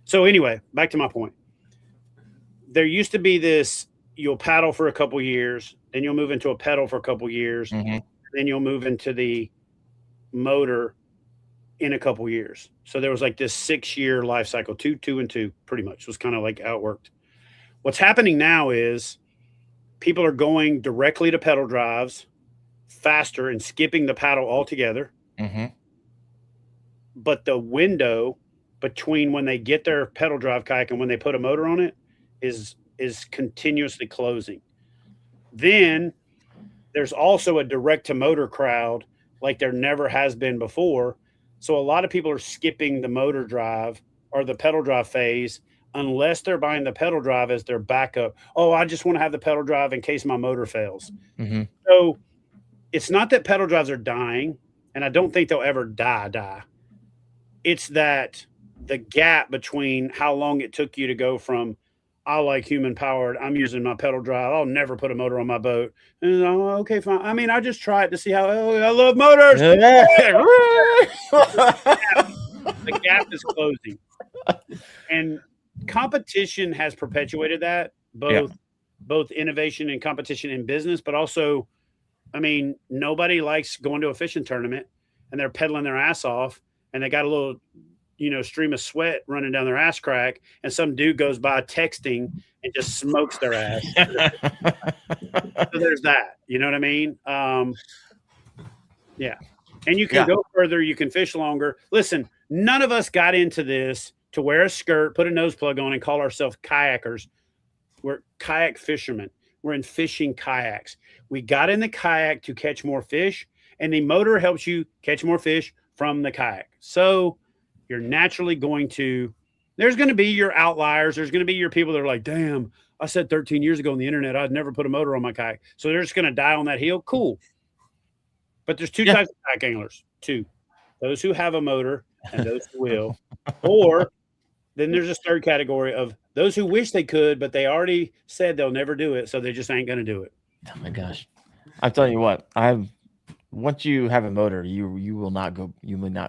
So anyway, back to my point. There used to be this, you'll paddle for a couple years, then you'll move into a pedal for a couple years, then you'll move into the motor in a couple years. So there was like this 6-year life cycle, two and two, pretty much. It was kind of like how it worked. What's happening now is people are going directly to pedal drives faster and skipping the paddle altogether. But the window between when they get their pedal drive kayak and when they put a motor on it is continuously closing. Then there's also a direct to motor crowd like there never has been before. So a lot of people are skipping the motor drive or the pedal drive phase unless they're buying the pedal drive as their backup. Oh, I just want to have the pedal drive in case my motor fails. So it's not that pedal drives are dying, and I don't think they'll ever die. It's that the gap between how long it took you to go from I like human powered, I'm using my pedal drive, I'll never put a motor on my boat. And okay, fine. I mean, I just try it to see how I love motors. The gap is closing. And competition has perpetuated that, both innovation and competition in business, but also, I mean, nobody likes going to a fishing tournament and they're pedaling their ass off and they got a little, stream of sweat running down their ass crack, and some dude goes by texting and just smokes their ass. So there's that. You know what I mean? Yeah. And you can go further. You can fish longer. Listen, none of us got into this to wear a skirt, put a nose plug on, and call ourselves kayakers. We're kayak fishermen. We're in fishing kayaks. We got in the kayak to catch more fish, and the motor helps you catch more fish from the kayak. So you're naturally there's going to be your outliers. There's going to be your people that are like, damn, I said 13 years ago on the internet, I'd never put a motor on my kayak. So they're just going to die on that hill. Cool. But there's two types of kayak anglers. Two. Those who have a motor and those who will. Or then there's a third category of those who wish they could, but they already said they'll never do it. So they just ain't going to do it. Oh my gosh. I'm telling you what, once you have a motor, you will not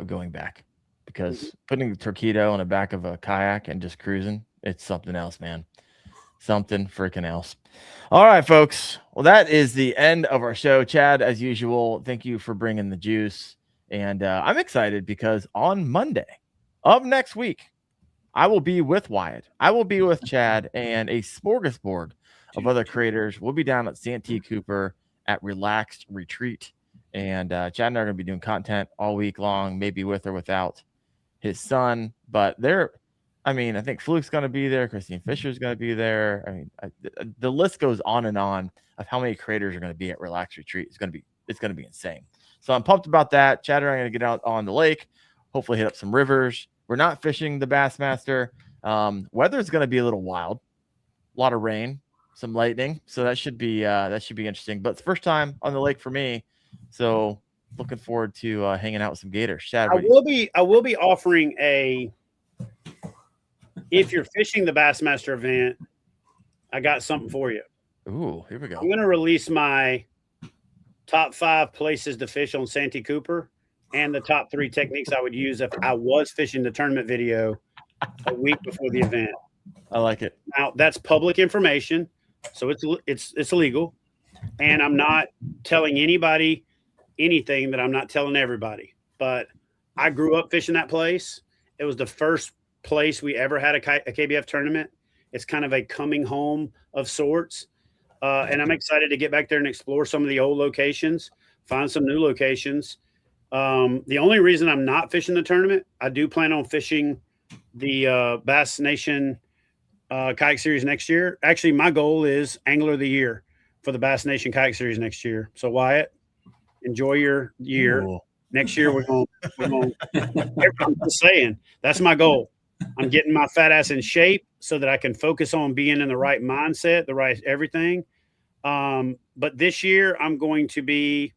going back. Because putting the Torpedo on the back of a kayak and just cruising, it's something else, man. Something freaking else. All right, folks. Well, that is the end of our show. Chad, as usual, thank you for bringing the juice. And I'm excited because on Monday of next week, I will be with Wyatt. I will be with Chad and a smorgasbord of other creators. We'll be down at Santee Cooper at Relaxed Retreat. And Chad and I are going to be doing content all week long, maybe with or without his son. But I think Fluke's going to be there. Christine Fisher's going to be there. I mean, the list goes on and on of how many creators are going to be at Relaxed Retreat. It's going to be insane. So I'm pumped about that. Chad and I are going to get out on the lake, hopefully hit up some rivers. We're not fishing the Bassmaster. Weather's going to be a little wild. A lot of rain, some lightning. So that should be interesting. But it's the first time on the lake for me. So looking forward to hanging out with some gators. Chad, I will be offering if you're fishing the Bassmaster event, I got something for you. Ooh, here we go. I'm going to release my top 5 places to fish on Santee Cooper and the top 3 techniques I would use if I was fishing the tournament video a week before the event. I like it. Now that's public information, so it's illegal, and I'm not telling anybody anything that I'm not telling everybody. But I grew up fishing that place. It was the first place we ever had a KBF tournament. It's kind of a coming home of sorts, and I'm excited to get back there and explore some of the old locations, find some new locations. The only reason I'm not fishing the tournament, I do plan on fishing the Bass Nation Kayak Series next year. Actually, my goal is Angler of the Year for the Bass Nation Kayak Series next year. So Wyatt, enjoy your year. Ooh. Next year we're going. I'm just saying that's my goal. I'm getting my fat ass in shape so that I can focus on being in the right mindset, the right everything. But this year I'm going to be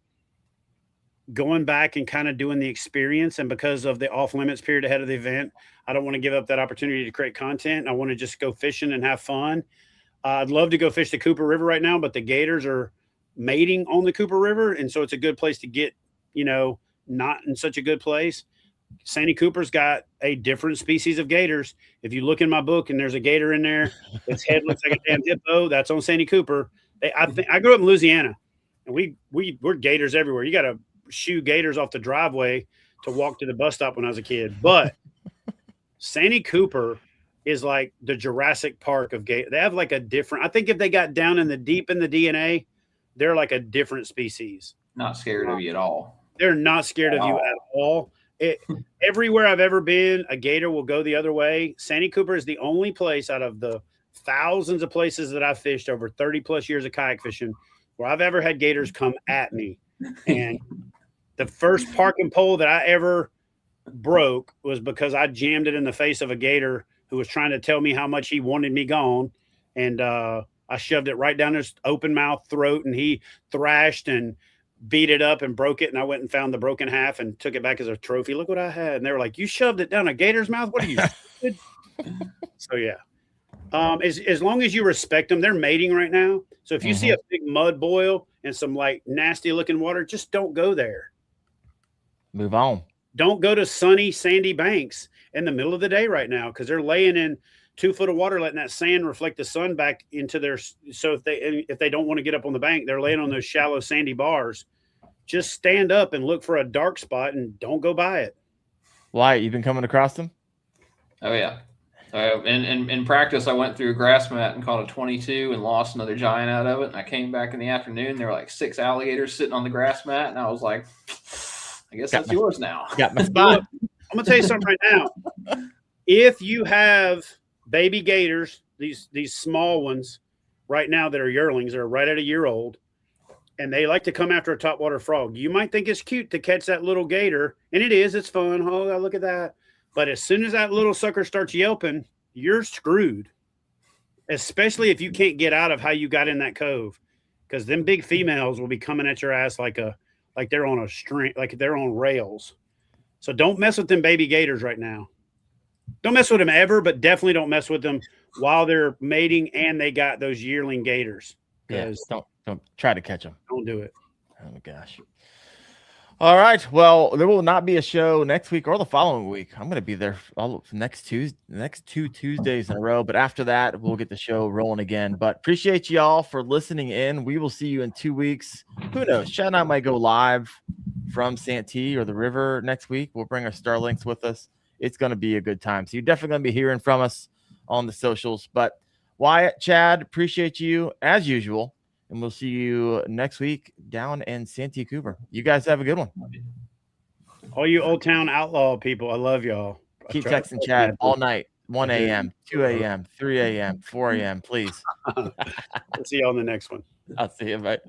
going back and kind of doing the experience. And because of the off limits period ahead of the event, I don't want to give up that opportunity to create content. I want to just go fishing and have fun. I'd love to go fish the Cooper River right now, but the gators are mating on the Cooper River. And so it's a good place to get, not in such a good place. Santee Cooper's got a different species of gators. If you look in my book and there's a gator in there, its head looks like a damn hippo, that's on Santee Cooper. I grew up in Louisiana, and we're gators everywhere. You got to shoo gators off the driveway to walk to the bus stop when I was a kid. But Santee Cooper is like the Jurassic Park of gator. They have like a different, I think if they got down in the DNA, they're like a different species. Not scared of you at all. They're not scared of you at all. Everywhere I've ever been, a gator will go the other way. Santee Cooper is the only place out of the thousands of places that I've fished over 30 plus years of kayak fishing where I've ever had gators come at me. And the first parking pole that I ever broke was because I jammed it in the face of a gator who was trying to tell me how much he wanted me gone. And I shoved it right down his open mouth throat, and he thrashed and beat it up and broke it. And I went and found the broken half and took it back as a trophy. Look what I had. And they were like, "You shoved it down a gator's mouth? What are you?" So yeah. As long as you respect them, they're mating right now. So if you see a big mud boil and some like nasty looking water, just don't go there. Move on. Don't go to sunny, sandy banks in the middle of the day right now, because they're laying in 2 foot of water, letting that sand reflect the sun back into their. So if they don't want to get up on the bank, they're laying on those shallow, sandy bars. Just stand up and look for a dark spot and don't go by it. Wyatt, you've been coming across them? Oh yeah. In practice, I went through a grass mat and caught a 22 and lost another giant out of it. And I came back in the afternoon. There were like 6 alligators sitting on the grass mat. And I was like, I guess that's yours now. Got my spot. I'm going to tell you something right now. If you have baby gators, these small ones right now that are yearlings, they're right at a year old, and they like to come after a topwater frog. You might think it's cute to catch that little gator, and it is. It's fun. Oh, look at that. But as soon as that little sucker starts yelping, you're screwed, especially if you can't get out of how you got in that cove, because them big females will be coming at your ass like they're on a string, like they're on rails. So don't mess with them baby gators right now. Don't mess with them ever, but definitely don't mess with them while they're mating and they got those yearling gators. Yeah, don't try to catch them. Don't do it. Oh my gosh. All right. Well, there will not be a show next week or the following week. I'm going to be there next 2 Tuesdays in a row. But after that, we'll get the show rolling again. But appreciate y'all for listening in. We will see you in 2 weeks. Who knows? Chad and I might go live from Santee or the river next week. We'll bring our Starlinks with us. it's going to be a good time. So you're definitely going to be hearing from us on the socials. But Wyatt, Chad, appreciate you as usual. And we'll see you next week down in Santee Cooper. You guys have a good one. All you Old Town Outlaw people, I love y'all. Keep texting Chad all night, 1 a.m., 2 a.m., 3 a.m., 4 a.m., please. See y'all on the next one. I'll see you, mate.